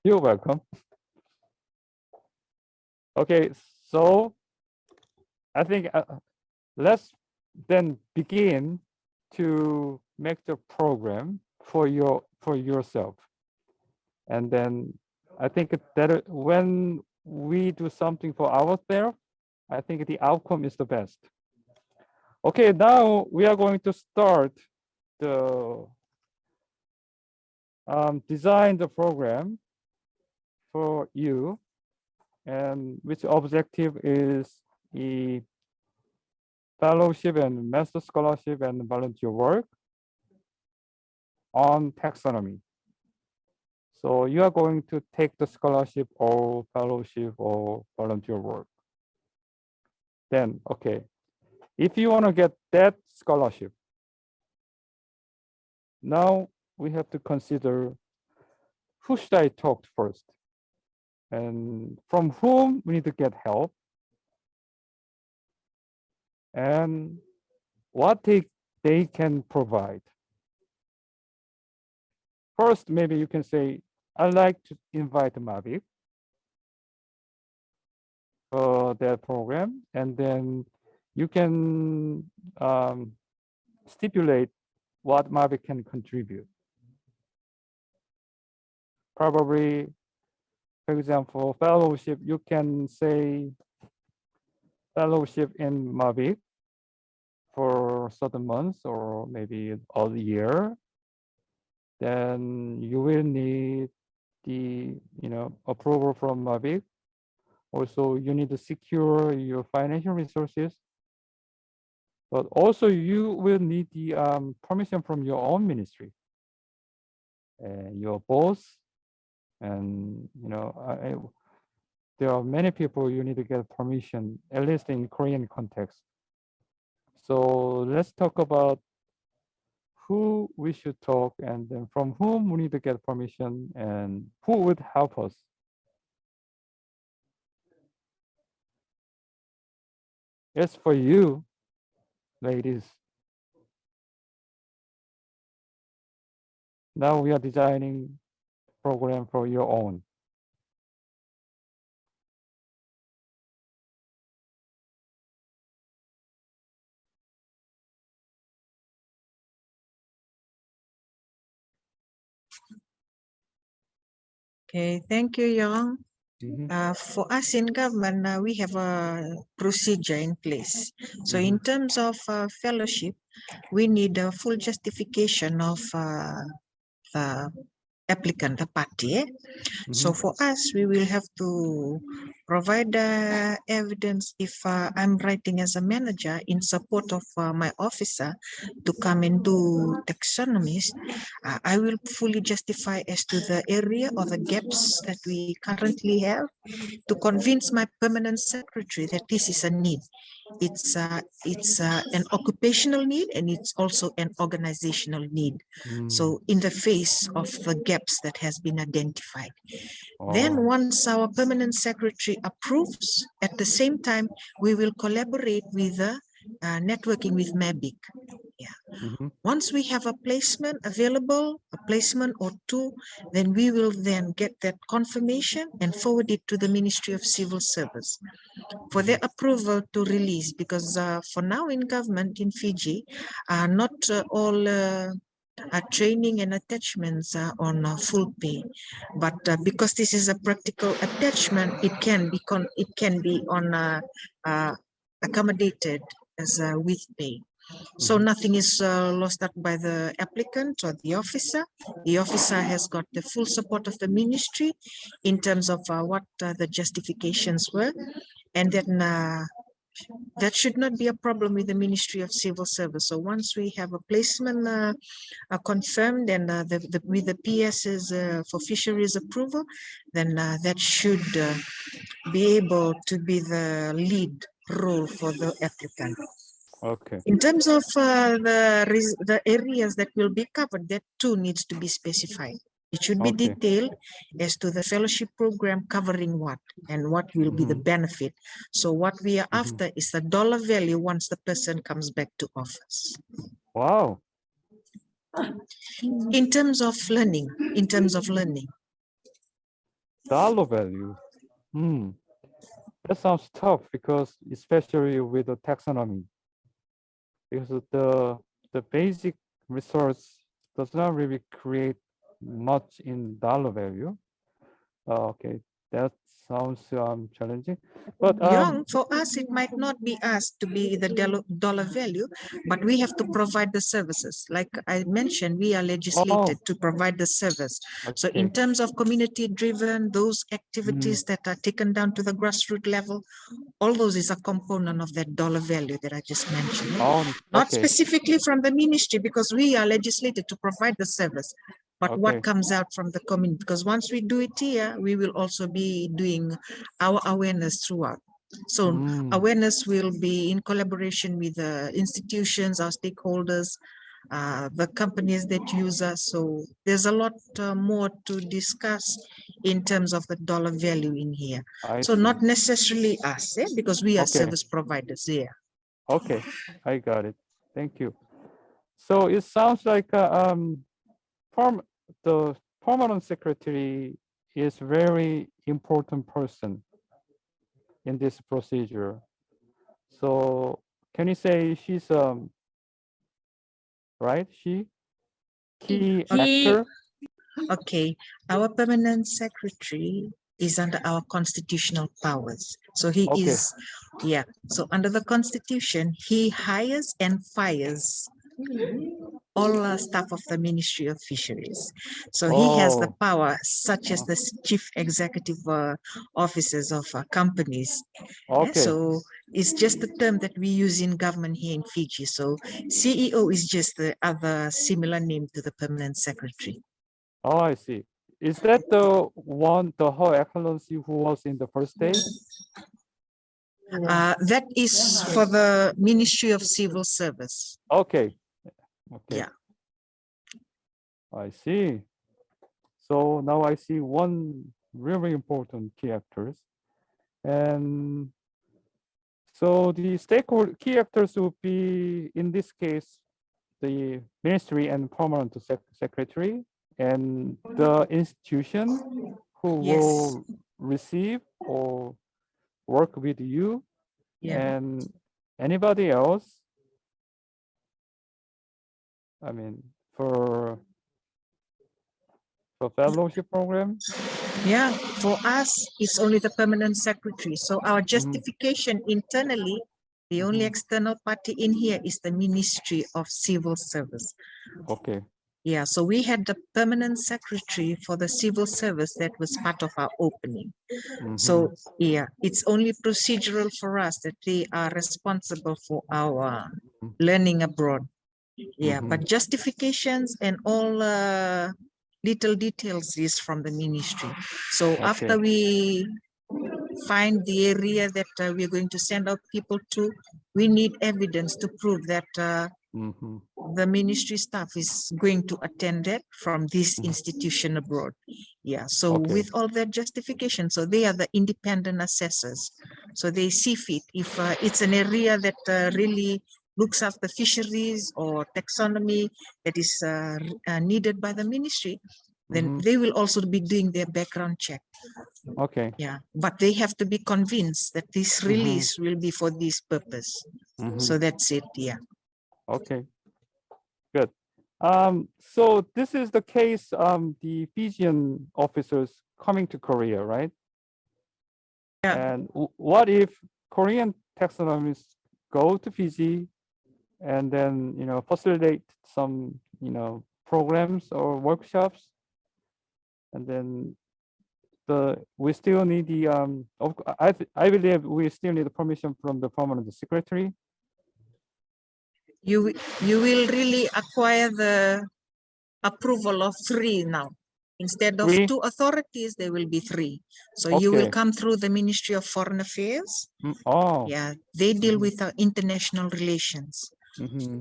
You're welcome. Okay, so I think let's then begin to make the program for yourself. And then I think that when we do something for ourselves, I think the outcome is the best. Okay, now we are going to start the design the program for you, and which objective is the fellowship and master scholarship and volunteer work on taxonomy. So you are going to take the scholarship or fellowship or volunteer work. Then, okay, if you want to get that scholarship, now we have to consider who should I talk to first, and from whom we need to get help, and what they can provide. First, maybe you can say, I'd like to invite Mavic for their program, and then you can stipulate what Mavic can contribute. Probably, for example, fellowship, you can say fellowship in Mavic for certain months or maybe a year, then you will need the approval from Mavic. Also, you need to secure your financial resources, but also you will need the permission from your own ministry and your boss. And there are many people you need to get permission, at least in Korean context. So let's talk about who we should talk and then from whom we need to get permission and who would help us. It's for you, ladies. Now we are designing program for your own. Okay, thank you, Young. Mhm. For us in government, we have a procedure in place. So in terms of fellowship, we need a full justification of the applicant, the party. So for us, we will have to provide evidence if I'm writing as a manager in support of my officer to come and do taxonomies. I will fully justify as to the area or the gaps that we currently have to convince my permanent secretary that this is a need. It's an occupational need and it's also an organizational need. So in the face of the gaps that has been identified. Then once our permanent secretary approves, at the same time, we will collaborate with networking with MABIC. Once we have a placement available, a placement or two, then we will then get that confirmation and forward it to the Ministry of Civil Service for their approval to release. Because for now in government in Fiji, not all training and attachments are on full pay, but because this is a practical attachment, it can be on accommodated as with pay. So nothing is lost out by the applicant or the officer. The officer has got the full support of the ministry in terms of what the justifications were. And then that should not be a problem with the Ministry of Civil Service. So once we have a placement confirmed and with the PS's for fisheries approval, then that should be able to be the lead role for the applicant. Okay. In terms of the areas that will be covered, that too needs to be specified. It should be detailed as to the fellowship program covering what and what will be the benefit. So what we are after is the dollar value once the person comes back to office. Wow. In terms of learning, Dollar value. That sounds tough because especially with the taxonomy. Because the basic resource does not really create much in dollar value. Okay, that sounds challenging. But Young, for us, it might not be asked to be the dollar value, but we have to provide the services. Like I mentioned, we are legislated to provide the service. So in terms of community driven, those activities that are taken down to the grassroots level, all those is a component of that dollar value that I just mentioned. Not specifically from the ministry, because we are legislated to provide the service, but what comes out from the community, because once we do it here, we will also be doing our awareness throughout. So awareness will be in collaboration with the institutions, our stakeholders, the companies that use us. So there's a lot more to discuss in terms of the dollar value in here. So not necessarily us, because we are service providers here. Okay, I got it. Thank you. So it sounds like the permanent secretary is very important person in this procedure. So can you say she's right? She key actor? Okay, our permanent secretary is under our constitutional powers. So he Okay. is, yeah. So under the constitution, he hires and fires all staff of the Ministry of Fisheries. So he has the Oh, power, such as the chief executive officers of companies. okay. So it's just the term that we use in government here in Fiji. So CEO is just the other similar name to the permanent secretary. Oh, I see. Is that the one, the Her Excellency who was in the first day? That is for the Ministry of Civil Service. Okay. Okay. Yeah. I see. So now I see one really important key actors. And so the stakeholder key actors would be, in this case, the ministry and permanent secretary and the institution who Yes. will receive or work with you, Yeah. and anybody else. I mean, for fellowship program. Yeah, for us, it's only the permanent secretary. So our Mm-hmm. justification internally, the only Mhm. external party in here is the Ministry of Civil Service. Okay. Yeah, so we had the permanent secretary for the civil service that was part of our opening. So yeah, it's only procedural for us that they are responsible for our learning abroad. Yeah, but justifications and all little details is from the ministry. So after we find the area that we're going to send out people to, we need evidence to prove that the ministry staff is going to attend it from this institution abroad. Yeah, so with all that justification, so they are the independent assessors. So they see fit if it's an area that really looks after fisheries or taxonomy that is needed by the ministry, then they will also be doing their background check. Okay. Yeah, but they have to be convinced that this release will be for this purpose. So that's it. Yeah. Okay. Good. So this is the case. The Fijian officers coming to Korea, right? Yeah. And what if Korean taxonomists go to Fiji and then facilitate some programs or workshops, and then we still need the I believe we still need the permission from the permanent secretary. You will really acquire the approval of 3 now. Instead of 2 authorities, there will be 3. So you will come through the Ministry of Foreign Affairs. Oh. Yeah, they deal with international relations,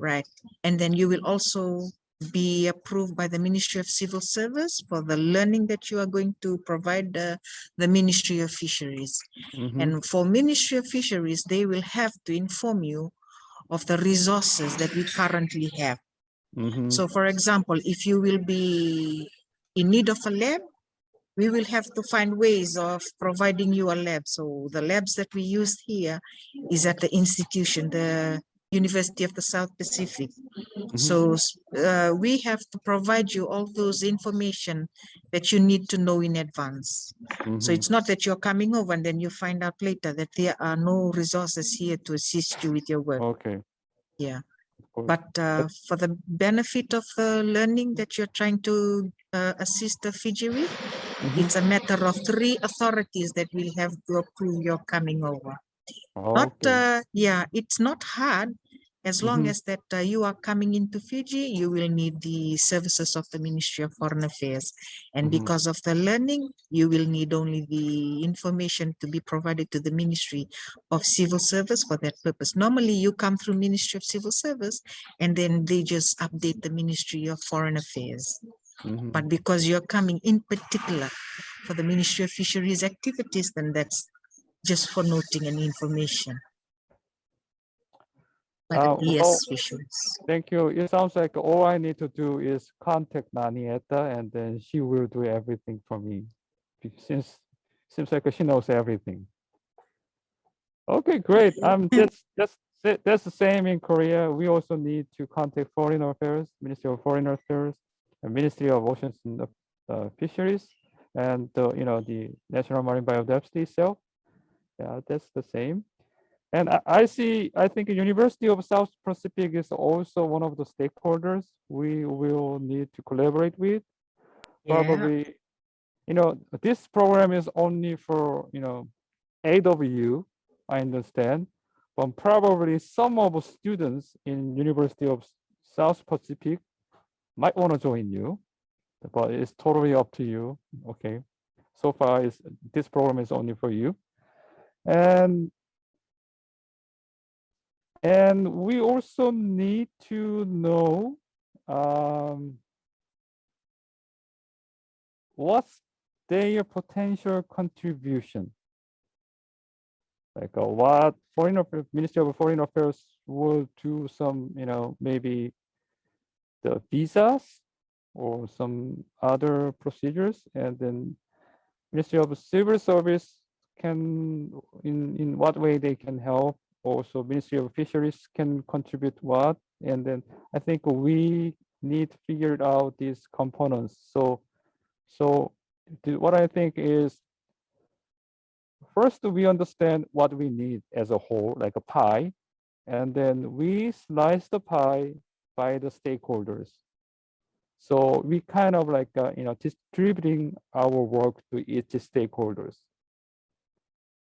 right? And then you will also be approved by the Ministry of Civil Service for the learning that you are going to provide the Ministry of Fisheries. And for Ministry of Fisheries, they will have to inform you of the resources that we currently have. So for example, if you will be in need of a lab, we will have to find ways of providing you a lab. So the labs that we use here is at the institution, the University of the South Pacific. So we have to provide you all those information that you need to know in advance. So it's not that you're coming over and then you find out later that there are no resources here to assist you with your work. Okay. Yeah. But for the benefit of the learning that you're trying to assist the Fiji with, it's a matter of 3 authorities that will have to approve your coming over. Yeah, it's not hard. As long as that you are coming into Fiji, you will need the services of the Ministry of Foreign Affairs. And because of the learning, you will need only the information to be provided to the Ministry of Civil Service for that purpose. Normally, you come through Ministry of Civil Service, and then they just update the Ministry of Foreign Affairs. But because you're coming in particular for the Ministry of Fisheries activities, then that's just for noting and information. Yes, fisheries. Thank you. It sounds like all I need to do is contact Nanieta, and then she will do everything for me. Since seems like she knows everything. Okay, great. That's the same in Korea. We also need to contact Foreign Affairs, Ministry of Foreign Affairs, and Ministry of Oceans and Fisheries. and the National Marine Biodiversity itself. Yeah, that's the same. And I think University of South Pacific is also one of the stakeholders we will need to collaborate with. Probably, this program is only for, 8 of you, I understand, but probably some of the students in University of South Pacific might want to join you, but it's totally up to you. Okay. So far, this program is only for you. And we also need to know what's their potential contribution. Like what Ministry of Foreign Affairs will do some, maybe the visas or some other procedures, and then Ministry of Civil Service can, in what way they can help. Also, Ministry of Fisheries can contribute what, and then I think we need to figure out these components. So what I think is, first we understand what we need as a whole, like a pie, and then we slice the pie by the stakeholders. So we kind of like distributing our work to each stakeholders.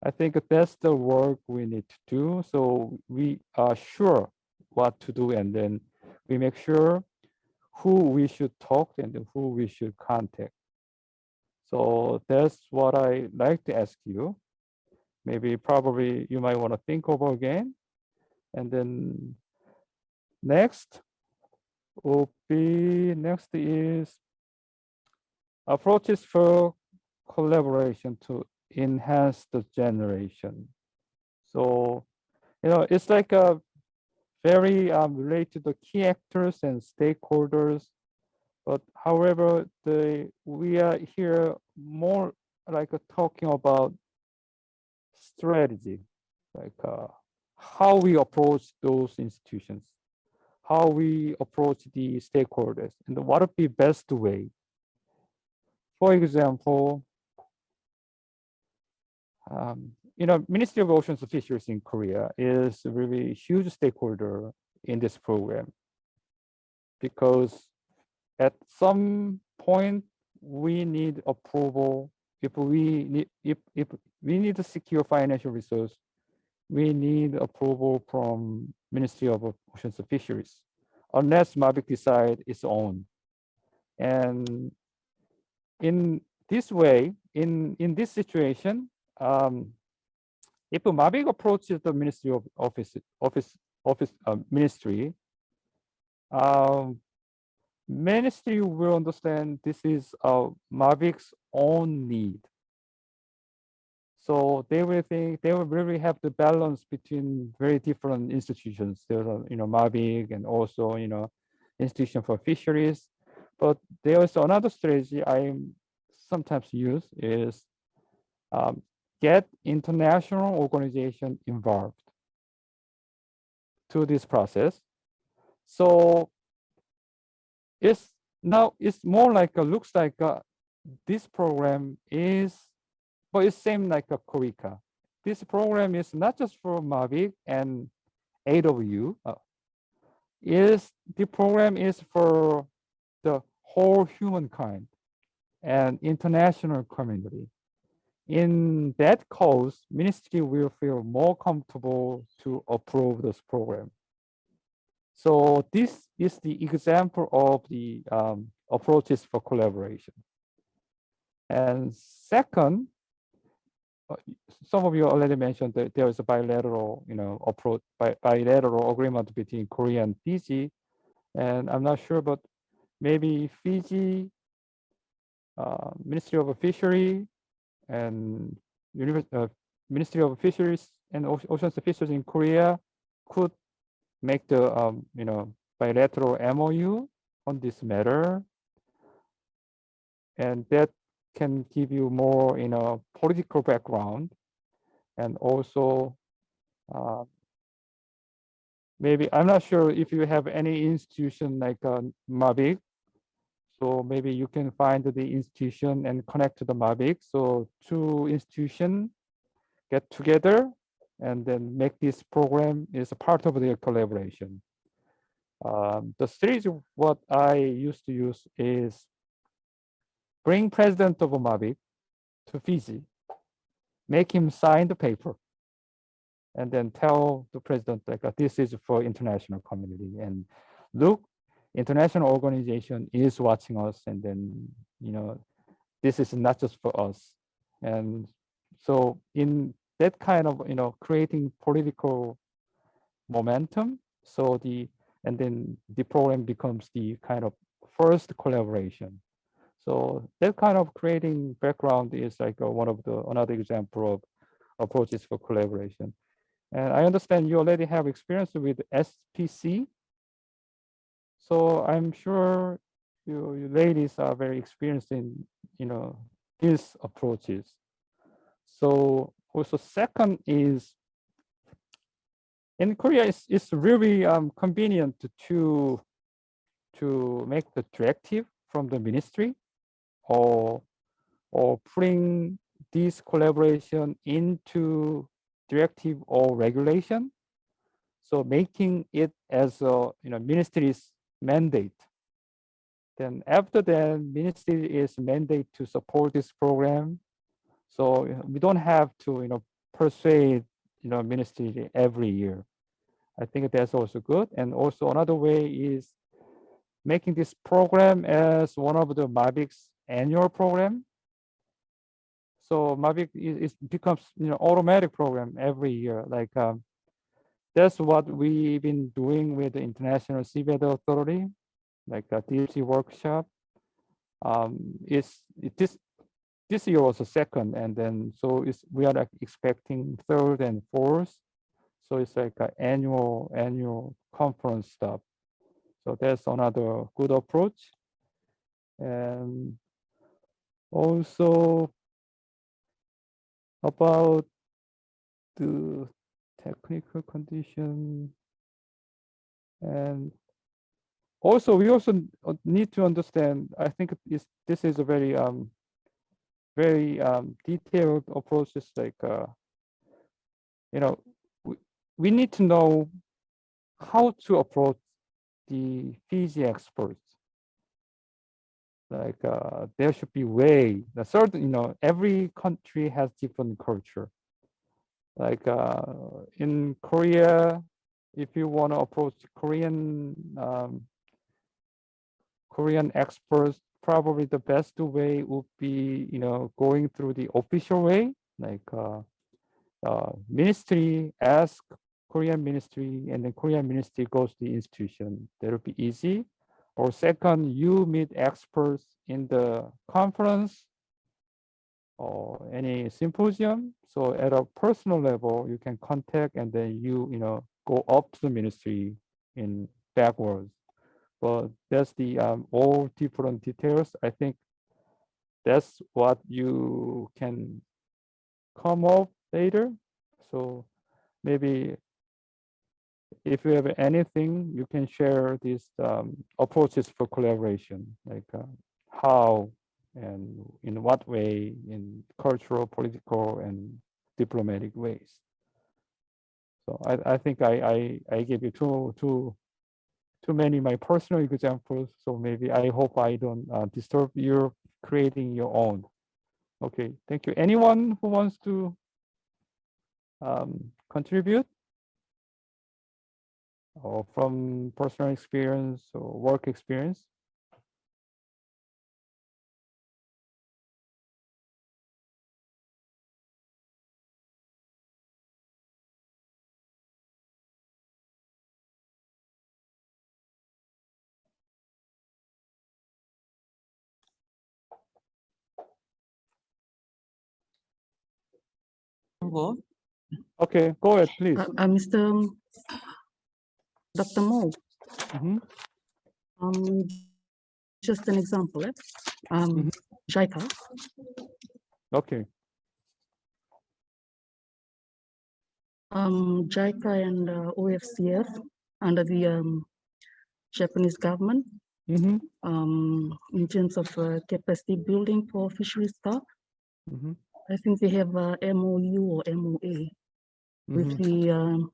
I think that's the work we need to do. So we are sure what to do, and then we make sure who we should talk and who we should contact. So that's what I like to ask you. Maybe probably you might want to think over again. And then next is approaches for collaboration to enhance the generation. So, it's like a very related to the key actors and stakeholders. But however, we are here more like talking about strategy, like how we approach those institutions, how we approach the stakeholders, and what would be best way. For example, Ministry of Oceans and Fisheries in Korea is a really huge stakeholder in this program, because at some point we need approval. If we need to secure financial resource, we need approval from Ministry of Oceans and Fisheries, unless Mavic decide its own. And in this way, in this situation, if Mavic approaches the Ministry of Ministry, Ministry will understand this is Mavic's own need. So they will really have the balance between very different institutions. There are, Mavic and also, Institution for Fisheries. But there is another strategy I sometimes use is get international organization involved to this process. So it's more like looks like this program is, but it's same like a KOICA. This program is not just for Mavic and 8 of you. The program is for the whole humankind and international community. In that cause, Ministry will feel more comfortable to approve this program. So this is the example of the approaches for collaboration. And second, some of you already mentioned that there is a bilateral, approach, bilateral agreement between Korea and Fiji. And I'm not sure, but maybe Fiji, Ministry of Fishery, and Ministry of Fisheries and Oceans and Fisheries in Korea could make the bilateral MOU on this matter, and that can give you more political background, and also maybe I'm not sure if you have any institution like Mavic, So maybe you can find the institution and connect to the Mavic. So two institutions get together and then make this program is a part of their collaboration. The series what I used to use is bring president of Mavic to Fiji, make him sign the paper, and then tell the president like this is for international community, and look, international organization is watching us, and then this is not just for us. And so in that kind of creating political momentum, so and then the program becomes the kind of first collaboration. So that kind of creating background is like one of another example of approaches for collaboration. And I understand you already have experience with SPC. So I'm sure you ladies are very experienced in these approaches. So also second is in Korea it's really convenient to make the directive from the ministry or bring this collaboration into directive or regulation. So making it as a ministry's mandate. Then after that, ministry is mandate to support this program. So we don't have to persuade ministry every year. I think that's also good. And also another way is making this program as one of the Mavic's annual program. So Mavic becomes automatic program every year. Like that's what we've been doing with the International Seabed Authority, like a DFC workshop. This year was the second, and then so we are like expecting third and fourth. So it's like an annual conference stuff. So that's another good approach. And also about the technical condition, and also we also need to understand, I think this is a very detailed approach. It's like we need to know how to approach the Fiji experts. Like there should be way, a certain, every country has different culture. Like in Korea, if you want to approach Korean experts, probably the best way would be, going through the official way, like ministry ask Korean ministry, and then Korean ministry goes to the institution. That would be easy. Or second, you meet experts in the conference or any symposium. So at a personal level, you can contact, and then you go up to the ministry in backwards. But that's the all different details. I think that's what you can come up later. So maybe if you have anything, you can share these approaches for collaboration, like how and in what way, in cultural, political, and diplomatic ways. So I think I gave you too many my personal examples. So maybe I hope I don't disturb you creating your own. Okay, thank you. Anyone who wants to contribute? Or from personal experience or work experience? Okay, go ahead, please. Mr. Dr. Mo, just an example, JICA. Okay. JICA and OFCF under the Japanese government In terms of capacity building for fishery staff, I think they have a MOU or MOA with the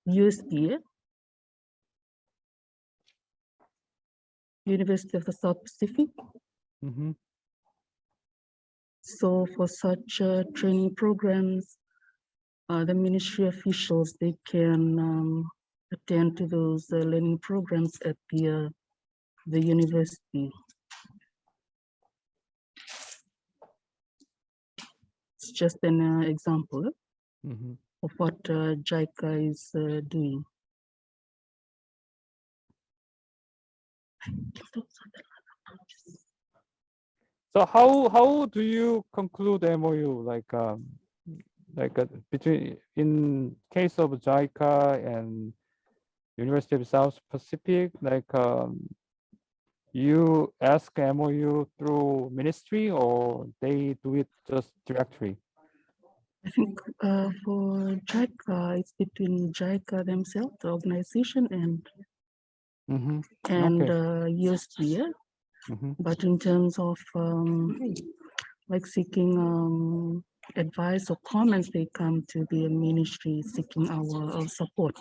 USDA, University of the South Pacific. So for such training programs, the ministry officials, they can attend to those learning programs at the university. It's just an example of what JICA is doing. So how do you conclude MOU between in case of JICA and University of South Pacific, you ask MOU through ministry or they do it just directly? I think for JICA, it's between JICA themselves, the organization, and USDA. But in terms of like seeking advice or comments, they come to the ministry seeking our support.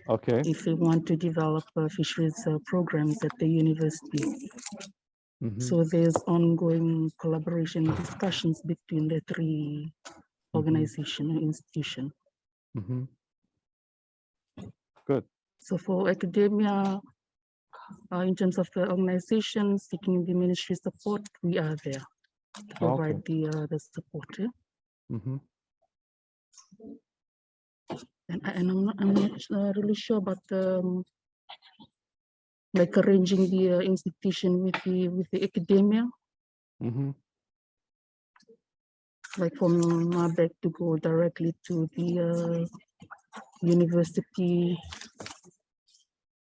Okay. If they want to develop fisheries programs at the university. So there's ongoing collaboration discussions between the three organization and institution. Good. So for academia, in terms of the organization seeking the ministry support, we are there to provide the support. And I'm not really sure about like arranging the institution with the academia. Like from Mabek to go directly to the university.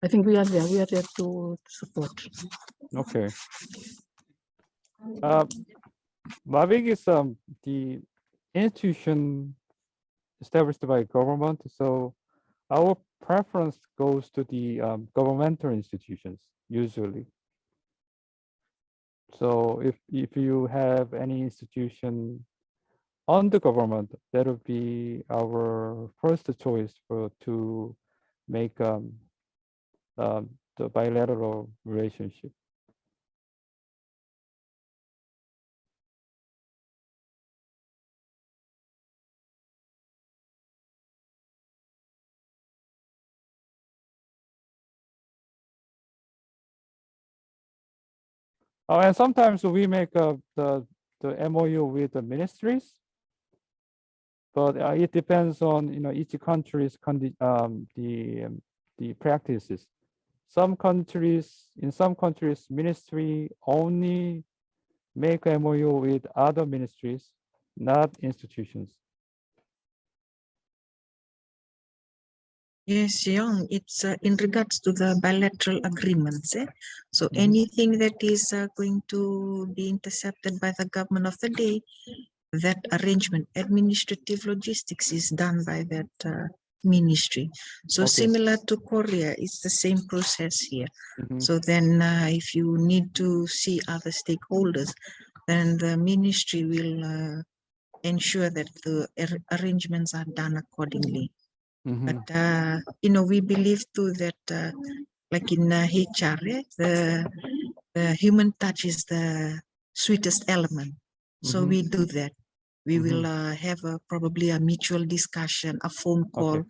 I think we are there to support. Okay. Mabek is the institution established by government, so our preference goes to the governmental institutions usually. So if you have any institution on the government, that would be our first choice to make the bilateral relationship. And sometimes we make the MOU with the ministries, but it depends on each country's the practices. In some countries, ministry only make MOU with other ministries, not institutions. Yes, Young, it's in regards to the bilateral agreements. So anything that is going to be intercepted by the government of the day, that arrangement, administrative logistics is done by that ministry. So similar to Korea, it's the same process here. So then if you need to see other stakeholders, then the ministry will ensure that the arrangements are done accordingly. But we believe too that like in HR, the human touch is the sweetest element. So we do that. We will have probably a mutual discussion, a phone call,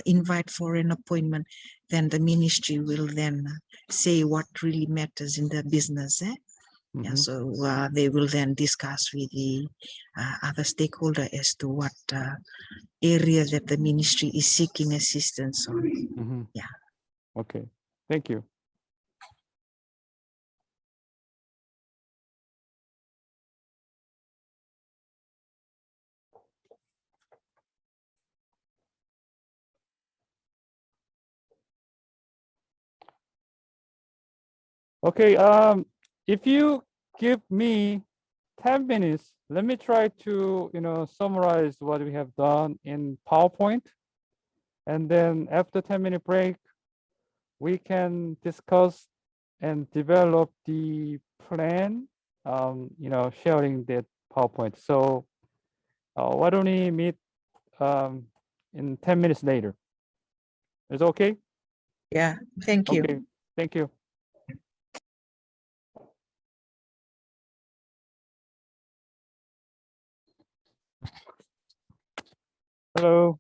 invite for an appointment. Then the ministry will then say what really matters in the business. Yeah, so they will then discuss with the other stakeholder as to what area that the ministry is seeking assistance on. Yeah. Okay, thank you. Okay, if you give me 10 minutes, let me try to summarize what we have done in PowerPoint. And then after 10-minute break, we can discuss and develop the plan, sharing that PowerPoint. So why don't we meet in 10 minutes later? Is it okay? Yeah, thank you. Okay, thank you. Hello.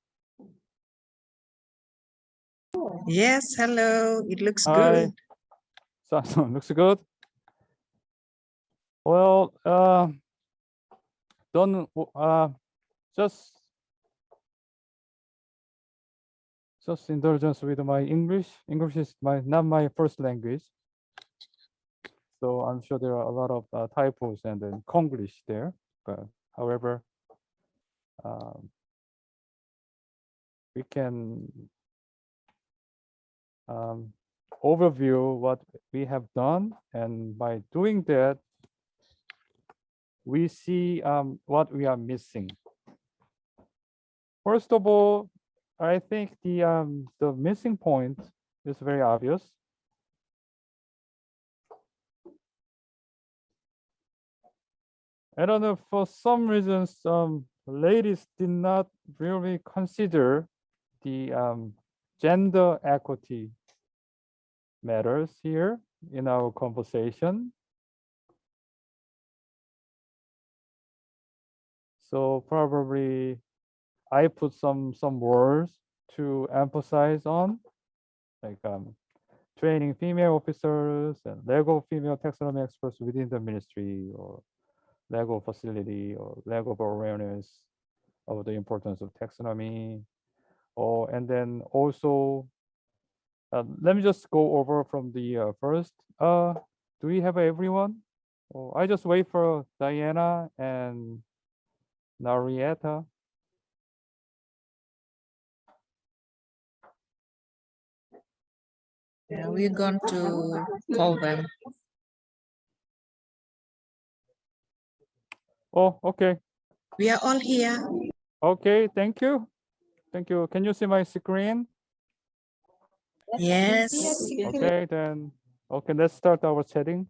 Yes, hello. It looks Hi. good. So looks good. Well, don't just indulgence with my English. English is not my first language, so I'm sure there are a lot of typos and then Konglish there. But however, we can overview what we have done, and by doing that, we see what we are missing. First of all, I think the missing point is very obvious. I don't know, for some reasons, ladies did not really consider the gender equity matters here in our conversation. So probably I put some words to emphasize on, like training female officers and legal female taxonomy experts within the ministry, or legal facility, or legal awareness of the importance of taxonomy. And then also, let me just go over from the first. Do we have everyone? Oh, I just wait for Diana and Narieta. Yeah, we're going to call them. Oh, okay. We are all here. Okay, thank you. Thank you. Can you see my screen? Yes. Okay, then. Okay, let's start our chatting.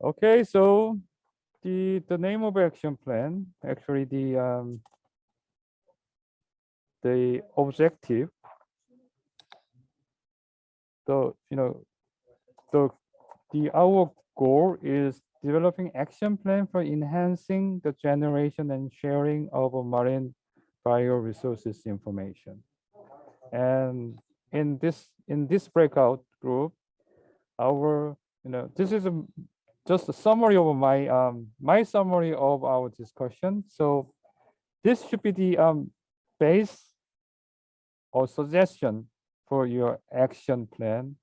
Okay, so the name of action plan, actually the objective, our goal is developing action plan for enhancing the generation and sharing of marine bioresources information. And in this breakout group, this is just a summary of my summary of our discussion. So this should be the base or suggestion for your action plan.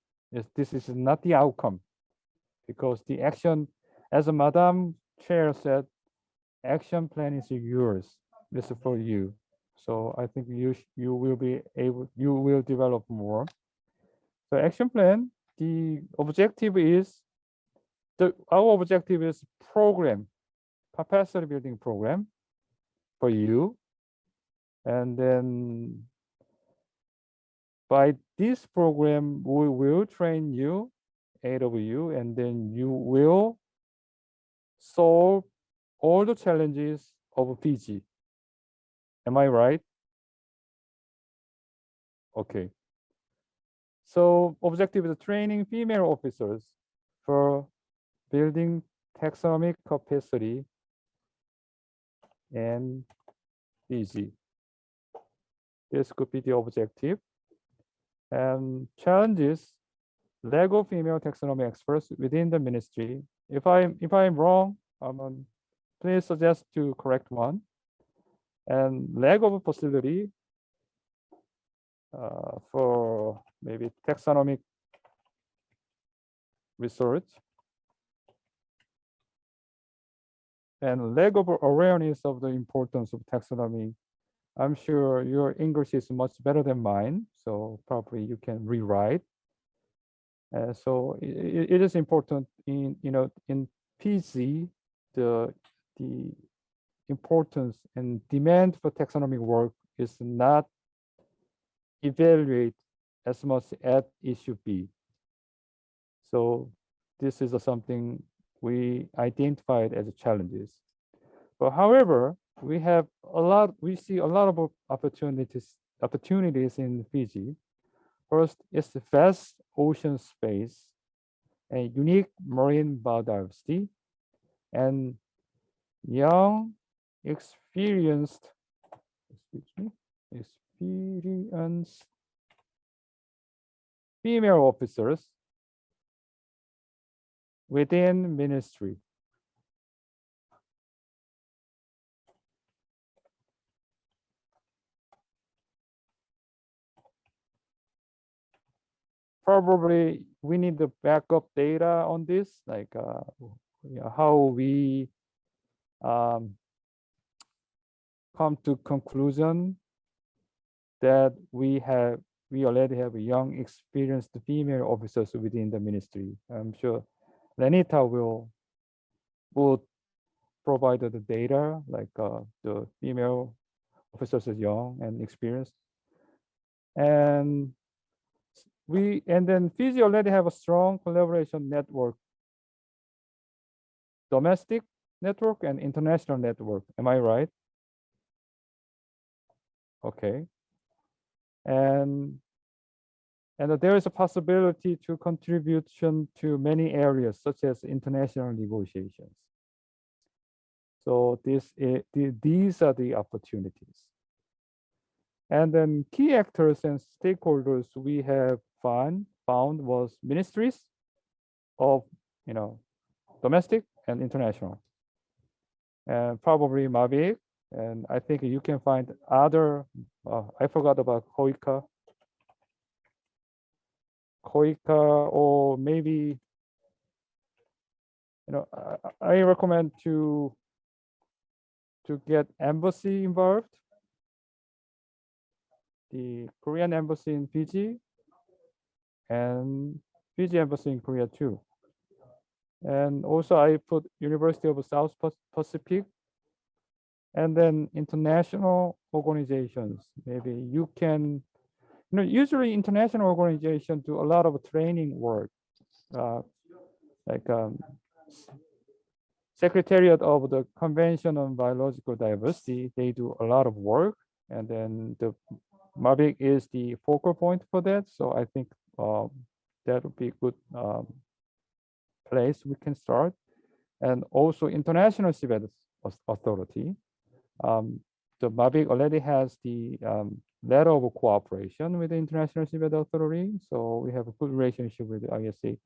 This is not the outcome, because the action, as Madam Chair said, action plan is yours. This is for you. So I think you will develop more. So action plan, the objective is our objective is program, capacity building program for you. And then by this program, we will train you, 8 of you, and then you will solve all the challenges of Fiji. Am I right? Okay. So objective is training female officers for building taxonomic capacity and Fiji. This could be the objective. And challenges, legal female taxonomy experts within the ministry. If I'm wrong, please suggest to correct one. And legal facility for maybe taxonomic research. And legal awareness of the importance of taxonomy. I'm sure your English is much better than mine, so probably you can rewrite. So it is important in PZ, the importance and demand for taxonomic work is not evaluate as much as it should be. So this is something we identified as challenges. But however, we see a lot of opportunities in Fiji. First, it's the vast ocean space and unique marine biodiversity, and young, experienced female officers within ministry. Probably we need the backup data on this, like how we come to conclusion that we already have young, experienced female officers within the ministry. I'm sure Lenita will provide the data, like the female officers are young and experienced. And then Fiji already have a strong collaboration network, domestic network and international network. Am I right? Okay. And there is a possibility to contribution to many areas, such as international negotiations. So these are the opportunities. And then key actors and stakeholders we have found was ministries of domestic and international, and probably Mavic. And I think you can find other. I forgot about KOICA, or maybe I recommend to get embassy involved. The Korean embassy in Fiji and Fiji embassy in Korea too. And also I put University of South Pacific, and then international organizations. Maybe you can, usually international organizations do a lot of training work, like Secretariat of the Convention on Biological Diversity, they do a lot of work, and then the Mavic is the focal point for that. So I think that would be a good place we can start. And also International Civil Authority. The Mavic already has the letter of cooperation with the International Civil Authority, so we have a good relationship with the ISA.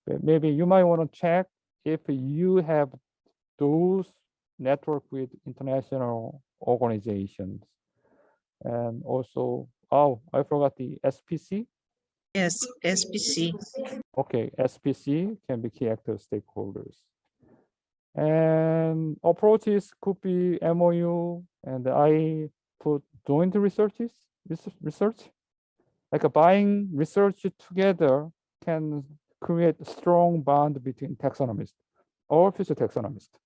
But maybe you might want to check if you have those network with international organizations. And also, I forgot the SPC. Yes, SPC. Okay, SPC can be key actor stakeholders. And approaches could be MOU, and I put joint research. Like buying research together can create a strong bond between taxonomists or future taxonomists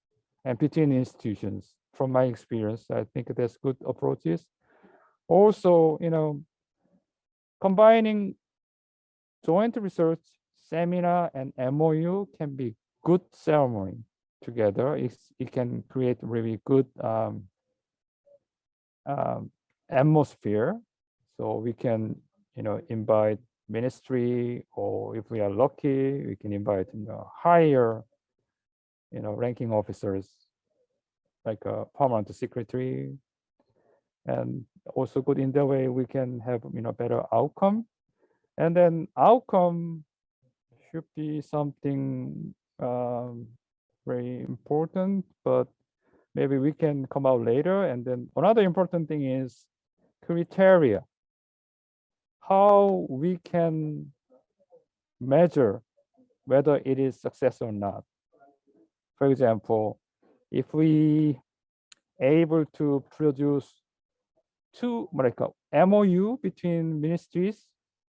and between institutions. From my experience, I think that's good approaches. Also, combining joint research, seminar, and MOU can be good ceremony together. It can create really good atmosphere. So we can, invite ministry, or if we are lucky, we can invite higher, ranking officers, like a permanent secretary. And also good in the way we can have better outcome. And then outcome should be something very important, but maybe we can come out later. And then another important thing is criteria, how we can measure whether it is success or not. For example, if we able to produce two MOU between ministries,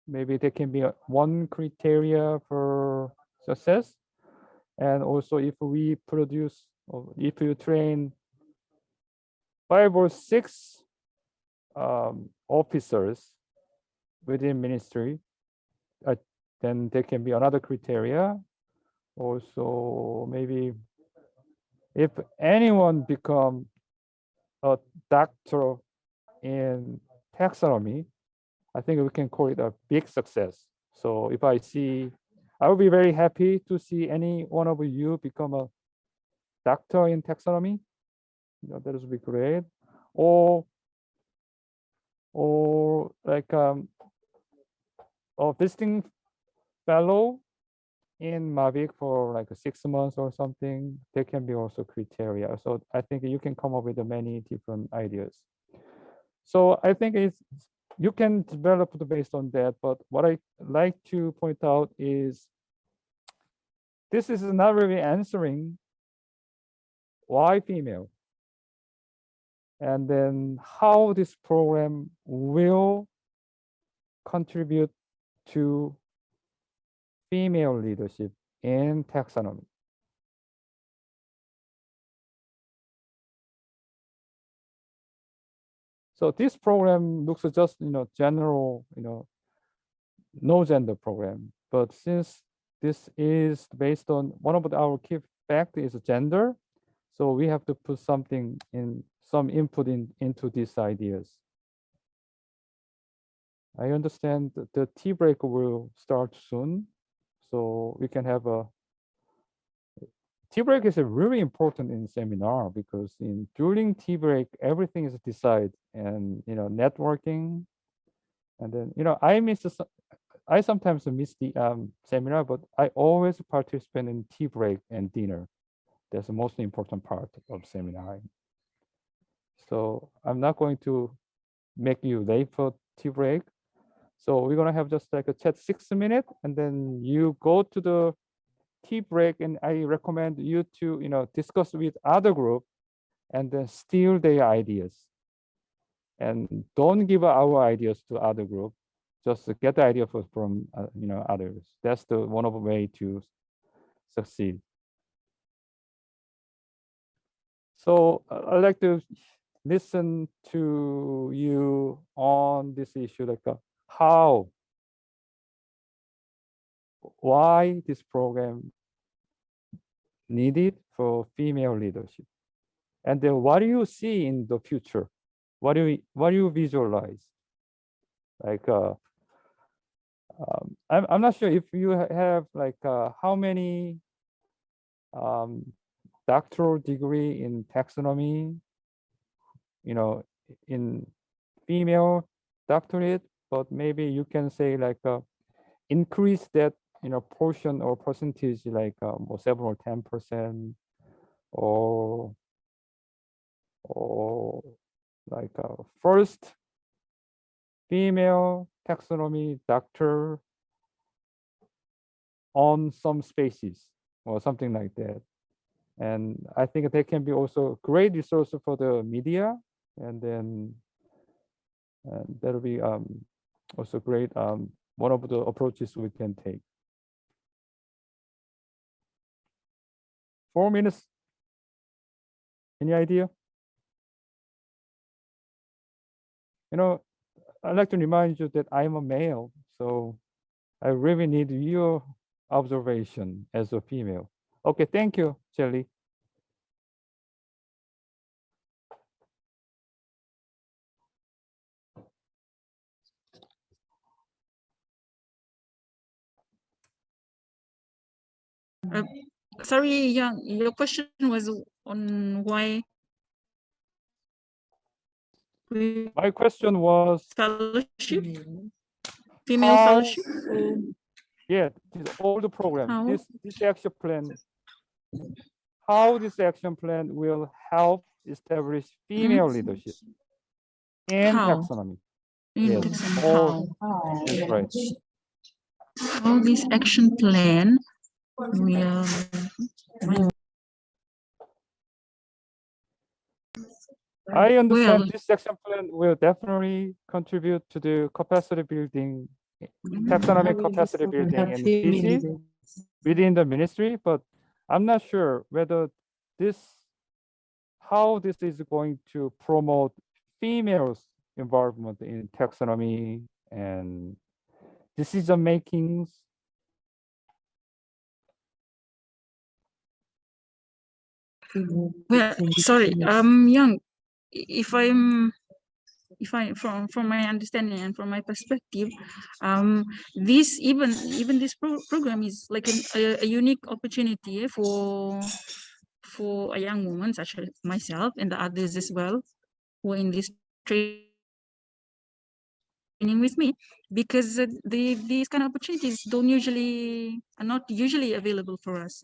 maybe there can be one criteria for success. And also if we produce, or if you train 5 or 6 officers within ministry, then there can be another criteria. Also, maybe if anyone become a doctor in taxonomy, I think we can call it a big success. So if I will be very happy to see any one of you become a doctor in taxonomy. That would be great. Or like a visiting fellow in Mavic for like 6 months or something. There can be also criteria. So I think you can come up with many different ideas. So I think you can develop based on that. But what I like to point out is this is not really answering why female, and then how this program will contribute to female leadership in taxonomy. So this program looks just general no gender program, but since this is based on one of our key factors is gender, so we have to put something in, some input into these ideas. I understand that the tea break will start soon, so we can have a tea break is really important in seminar because during tea break everything is decided, and networking, and then I sometimes miss the seminar, but I always participate in tea break and dinner. That's the most important part of seminar. So I'm not going to make you late for tea break. So we're gonna have just like a chat 6 minutes, and then you go to the tea break, and I recommend you to discuss with other group and then steal their ideas. And don't give our ideas to other group. Just get the idea from others. That's the one of the way to succeed. So I'd like to listen to you on this issue, like why this program needed for female leadership, and then what do you see in the future? What do you visualize? Like I'm not sure if you have like how many doctoral degree in taxonomy, in female doctorate, but maybe you can say like increase that portion or percentage, like several 10%, or like first female taxonomy doctor on some spaces or something like that. And I think they can be also great resource for the media, and then that'll be also great one of the approaches we can take. 4 minutes. Any idea? I'd like to remind you that I'm a male, so I really need your observation as a female. Okay, thank you, Jelly. Sorry, Yang, your question was on why My question was scholarship, female how, scholarship. yeah, all the program, How? this action plan, how this action plan will help establish female leadership in How? taxonomy. In Yes, taxonomy. that's right. All this action plan will I understand Well- this action plan will definitely contribute to the capacity building, taxonomic capacity building in PG within the ministry, but I'm not sure whether how this is going to promote females' involvement in taxonomy and decision makings. Well, sorry, Young, if I from my understanding and from my perspective, this even this program is like a unique opportunity for a young woman such as myself and the others as well who are in this training with me, because these kind of opportunities are not usually available for us.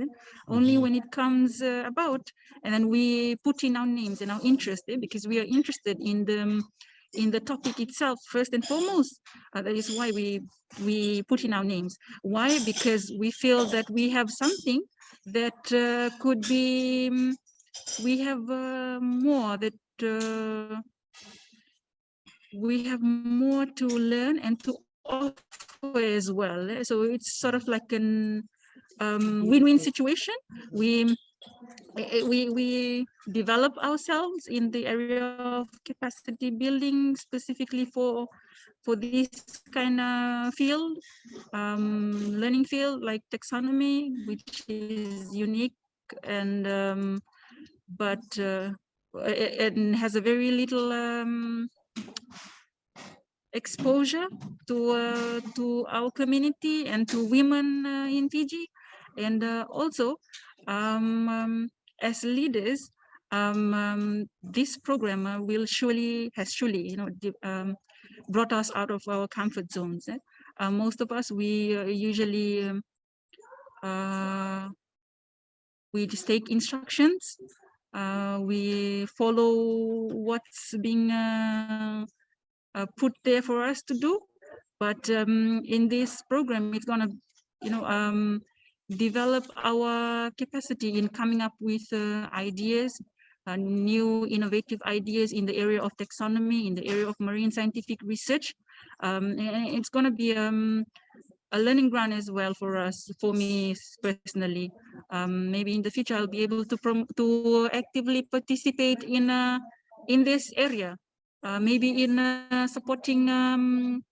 Only when it comes about, and then we put in our names and our interest, because we are interested in the topic itself first and foremost. That is why we put in our names. Why? Because we feel that we have something that could be we have more that we have more to learn and to offer as well. So it's sort of like an win-win situation. We develop ourselves in the area of capacity building, specifically for this kind of field, learning field like taxonomy, which is unique and but it has a very little exposure to our community and to women in Fiji, and also as leaders, this program has surely brought us out of our comfort zones. Most of us, we usually we just take instructions, we follow what's being put there for us to do, but in this program it's gonna develop our capacity in coming up with ideas, new innovative ideas in the area of taxonomy, in the area of marine scientific research, and it's going to be a learning ground as well for us, for me personally. Maybe in the future I'll be able to actively participate in this area, maybe in supporting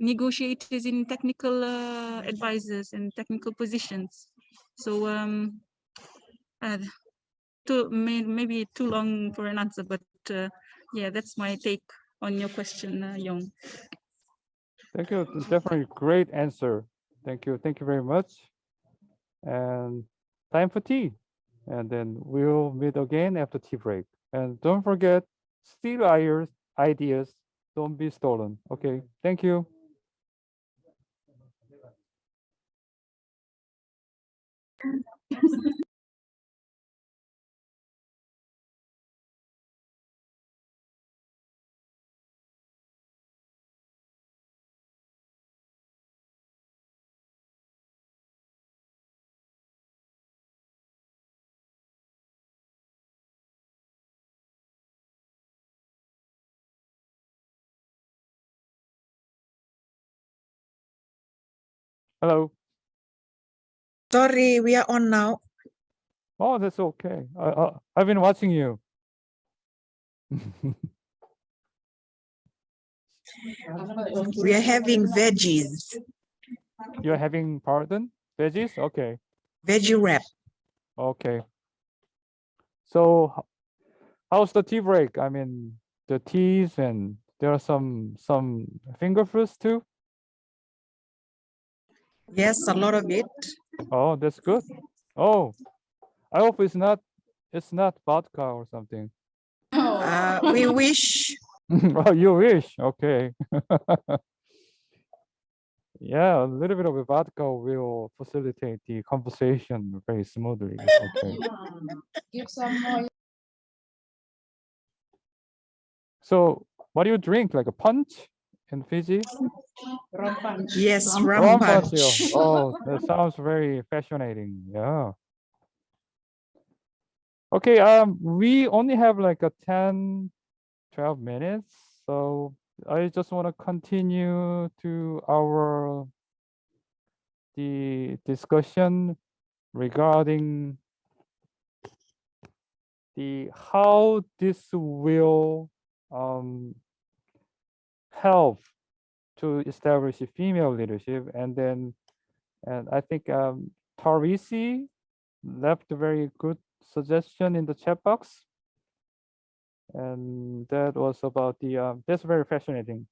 negotiators in technical advisors and technical positions. So maybe too long for an answer, but yeah, that's my take on your question, Yong. Thank you. Definitely great answer. Thank you. Thank you very much. And time for tea. And then we'll meet again after tea break. And don't forget, steal ideas. Don't be stolen. Okay. Thank you. Hello. Sorry, we are on now. Oh, that's okay. I've been watching you. We are having veggies, You're having, pardon? Veggies? Okay. veggie wrap. Okay. So how's the tea break? I mean, the teas, and there are some finger foods too. Yes, a lot of it. Oh, that's good. Oh, I hope it's not vodka or something. We wish. Oh, you wish. Okay. Yeah, a little bit of a vodka will facilitate the conversation very smoothly. Okay. Give some more. So what do you drink? Like a punch in Fiji? Yes, rum Rum punch. punch. Oh, that sounds very fascinating. Yeah. Okay, we only have like a 10, 12 minutes. So I just want to continue to the discussion regarding how this will help to establish female leadership, and I think Tarisi left a very good suggestion in the chat box, and that was about the that's very fascinating.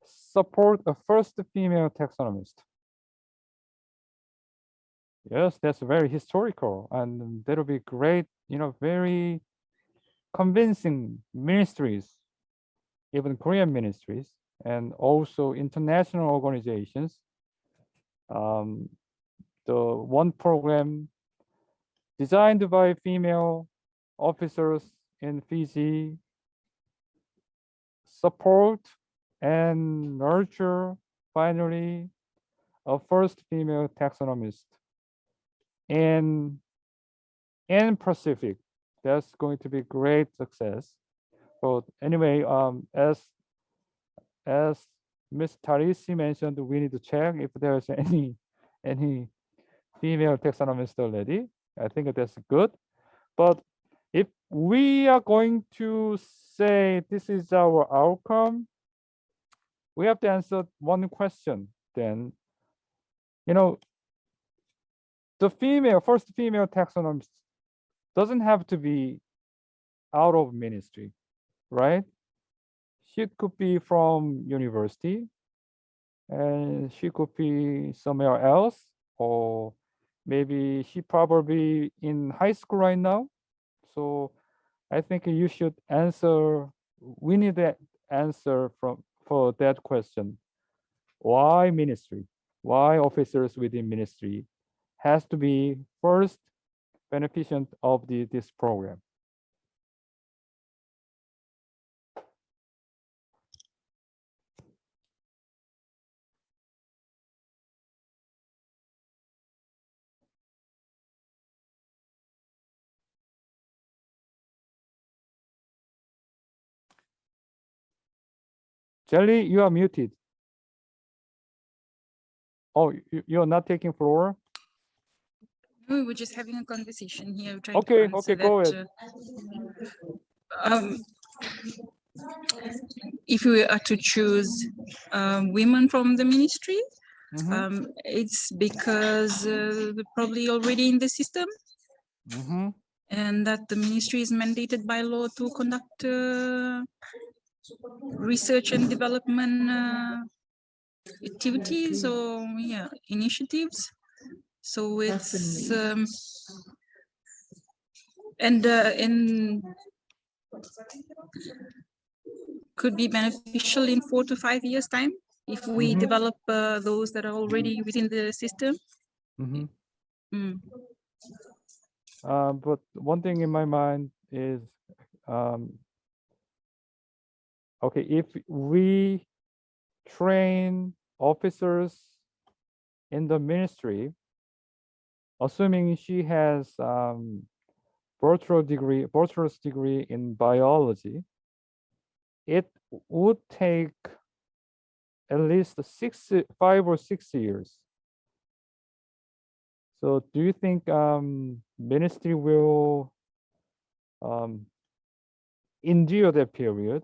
Support a first female taxonomist. Yes, that's very historical, and that'll be great. You know, very convincing ministries, even Korean ministries, and also international organizations. The one program designed by female officers in Fiji support and nurture finally a first female taxonomist in Pacific. That's going to be great success. But anyway, as Ms. Tarisi mentioned, we need to check if there's any female taxonomist already. I think that's good. But if we are going to say this is our outcome, we have to answer one question. Then, you know, the first female taxonomist doesn't have to be out of ministry, right? She could be from university, and she could be somewhere else, or maybe she probably in high school right now. So I think you should answer. We need that answer for that question. Why ministry? Why officers within ministry has to be first beneficent of this program? Jelly, you are muted. Oh, you're not taking floor? We were just having a conversation here. Trying Okay, to answer okay, go ahead. If we are to choose women from the ministry, Mhm, it's because they're probably already in the system, mhm. and that the ministry is mandated by law to conduct research and development activities or initiatives. So it's and could be beneficial in 4 to 5 years time if we develop those that are already within the system. Mhm. Mm. But one thing in my mind is, okay, if we train officers in the ministry, assuming she has bachelor's degree in biology, it would take at least 5 or 6 years. So do you think ministry will endure that period?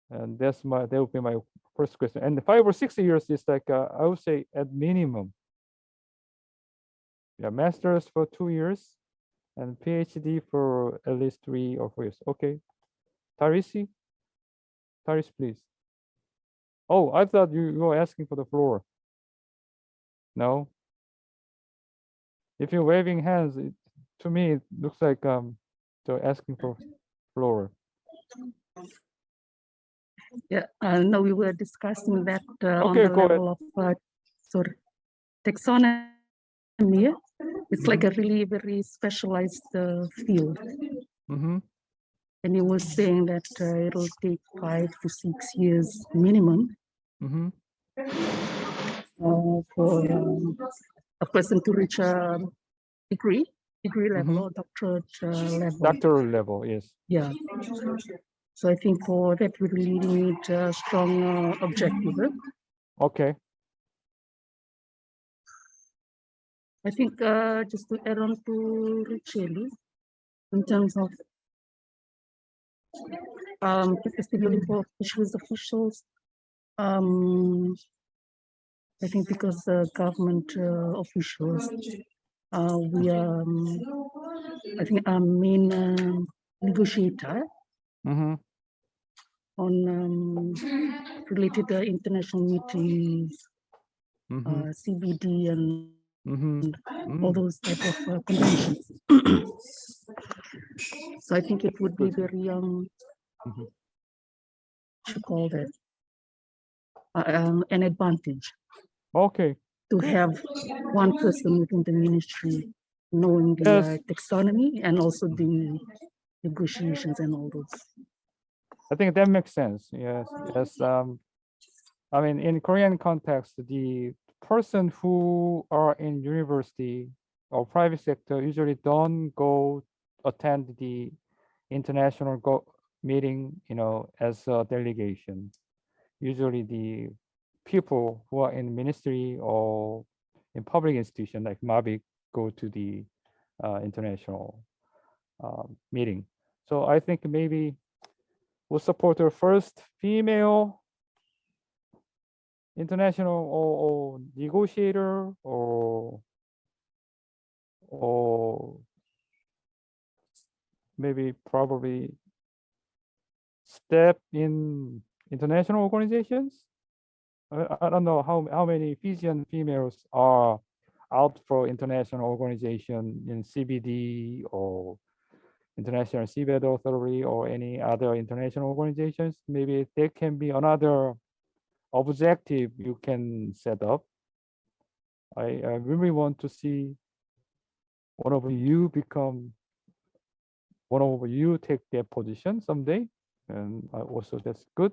And that would be my first question. And 5 or 6 years is like I would say at minimum. Yeah, master's for 2 years and PhD for at least 3 or 4 years. Okay. Taris, please. Oh, I thought you were asking for the floor. No. If you're waving hands, to me it looks like they're asking for floor. Yeah, no, we were discussing that on Okay, the go ahead. level of taxonomy. It's like a really very specialized field. Mm-hmm. And he was saying that it'll take 5 to 6 years minimum Mm-hmm. for a person to reach a degree level or doctorate level. Doctoral level, yes. Yeah. So I think for that we really need a strong objective. Okay. I think just to add on to Richeli, in terms of particularly for fisheries officials, I think because government officials, we are, I think, our main negotiator Mm-hmm. on related international meetings, Mm-hmm. CBD, and Mm-hmm. all those type of conventions. So I think it would be very Mhm. to call that an advantage Okay. to have one person within the ministry knowing the Yes. taxonomy and also the negotiations and all those. I think that makes sense. Yes. Yes. I mean, in Korean context, the person who are in university or private sector usually don't go attend the international meeting, as a delegation. Usually the people who are in ministry or in public institution like MABIC go to the international meeting. So I think maybe we'll support our first female international or negotiator or maybe probably step in international organizations. I don't know how many Fijian females are out for international organization in CBD or International Seabed Authority or any other international organizations. Maybe there can be another objective you can set up. I really want to see one of you take their position someday, and also that's good.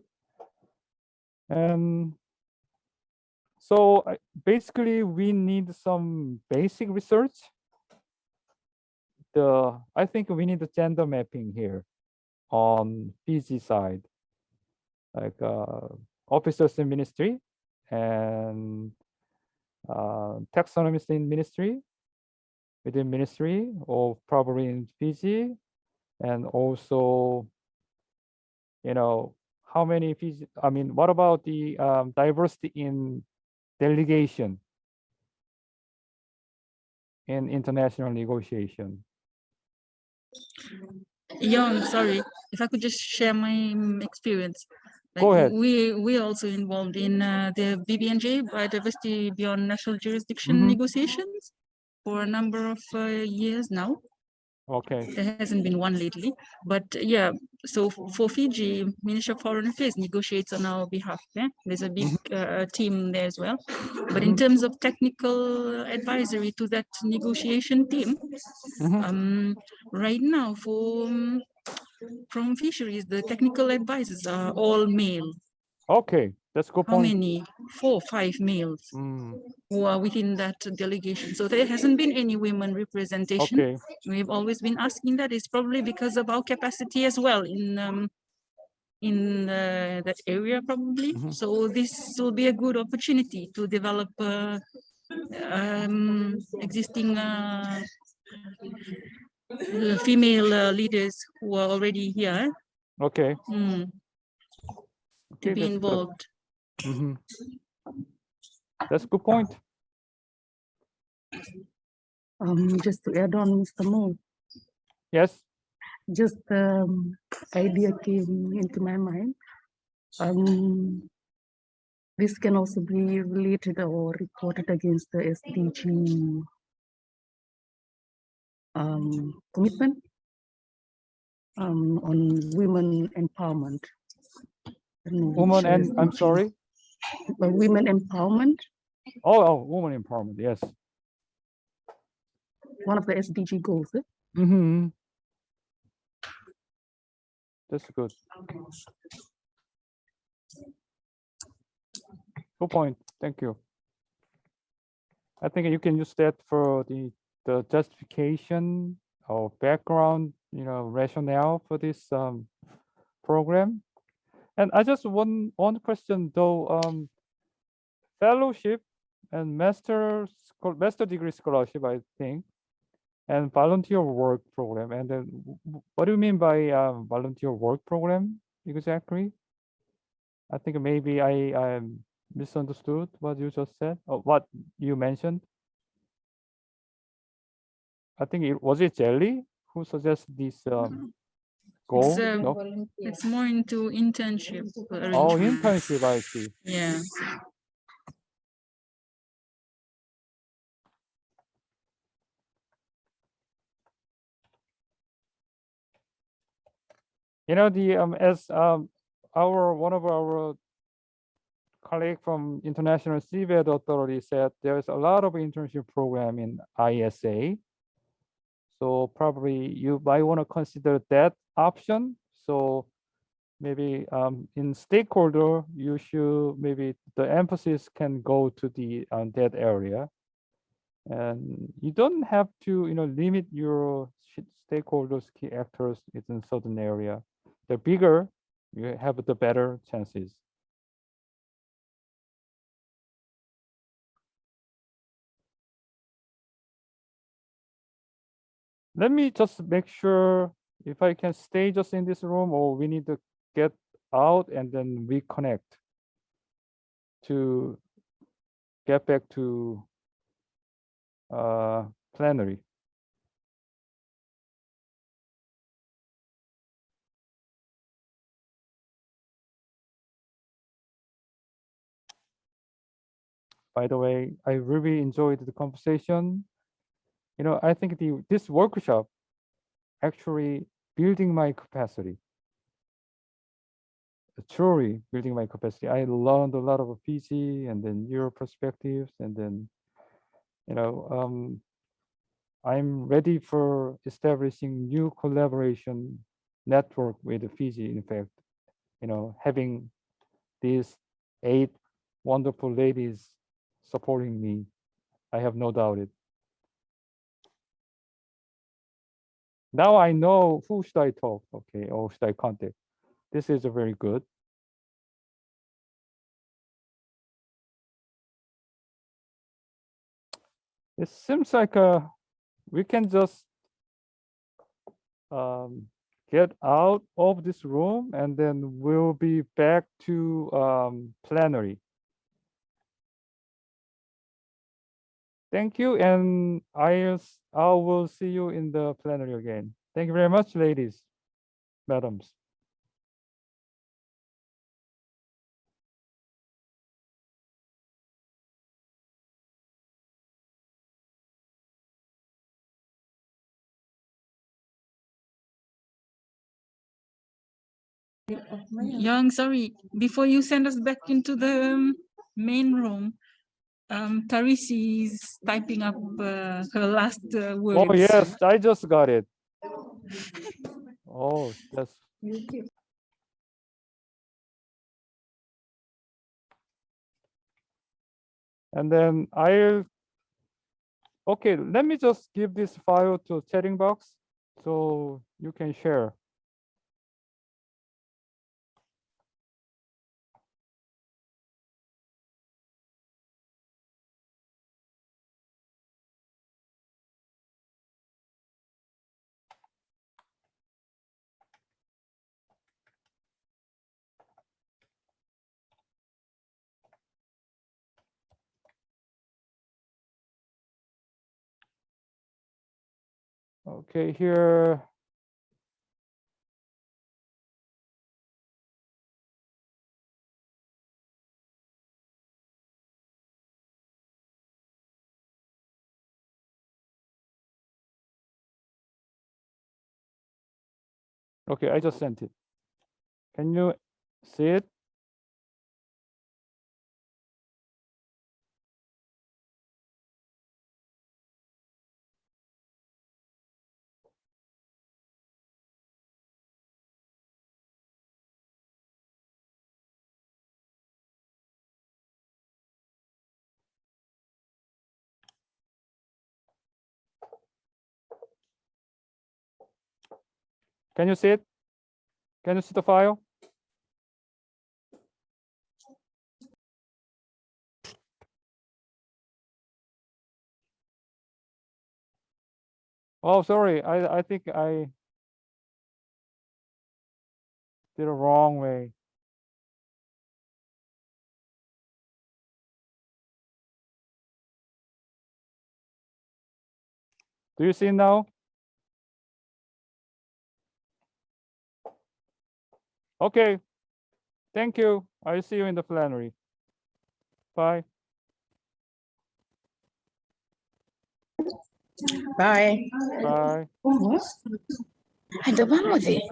And so basically, we need some basic research. I think we need the gender mapping here on Fiji side, like officers in ministry and taxonomists in ministry, within ministry, or probably in Fiji, and also, how many Fiji, I mean, what about the diversity in delegation in international negotiation? Yeah, I'm sorry. If I could just share my experience. Go ahead. We also involved in the BBNJ, Biodiversity Beyond National Jurisdiction negotiations for a number of years now. Okay. There hasn't been one lately, but yeah. So for Fiji, Ministry of Foreign Affairs negotiates on our behalf. Yeah? There's a big team there as well. But in terms of technical advisory to that negotiation team, right now from fisheries, the technical advisors are all male. Okay, that's a good How point. many? 4, 5 males who are within that delegation. So there hasn't been any women representation. Okay. We've always been asking that. It's probably because of our capacity as well in that area, probably. So this will be a good opportunity to develop existing female leaders who are already here. Okay. To be involved. That's a good point. Just to add on, Mr. Mo. Yes. Just idea came into my mind. This can also be related or reported against the SDG commitment on women empowerment. Woman and I'm sorry. Women empowerment. Oh, woman empowerment. Yes. One of the SDG goals. That's good. Good point. Thank you. I think you can use that for the justification or background, rationale for this program. And I just one question though. Fellowship and master degree scholarship, I think, and volunteer work program. And then, what do you mean by volunteer work program exactly? I think maybe I misunderstood what you just said, or what you mentioned. I think it was it Jelly who suggested this goal? No? It's more into internship Oh, arrangement. internship, I see. Yeah. You know, the as our one of our colleague from International Seabed Authority said, there's a lot of internship program in ISA. So probably you might want to consider that option. So maybe in stakeholder, you should maybe the emphasis can go to the that area, and you don't have to limit your stakeholders, key actors in certain area. The bigger you have, the better chances. Let me just make sure if I can stay just in this room, or we need to get out and then reconnect to get back to plenary. By the way, I really enjoyed the conversation. I think this workshop actually building my capacity. Truly building my capacity. I learned a lot of Fiji and then your perspectives, and then I'm ready for establishing new collaboration network with Fiji. In fact, having these 8 wonderful ladies supporting me, I have no doubt it. Now I know who should I talk, okay, or should I contact. This is a very good. It seems like we can just get out of this room, and then we'll be back to plenary. Thank you, and I will see you in the plenary again. Thank you very much, ladies, madams. Young, sorry, before you send us back into the main room, Tarisi is typing up her last words. Oh yes, I just got it. Oh, that's. And then okay, let me just give this file to chatting box so you can share. Okay, here. Okay, I just sent it. Can you see it? Can you see it? Can you see the file? Oh, sorry. I think I did it wrong way. Do you see now? Okay. Thank you. I'll see you in the plenary. Bye. Bye. Bye. Ayo, vamos de.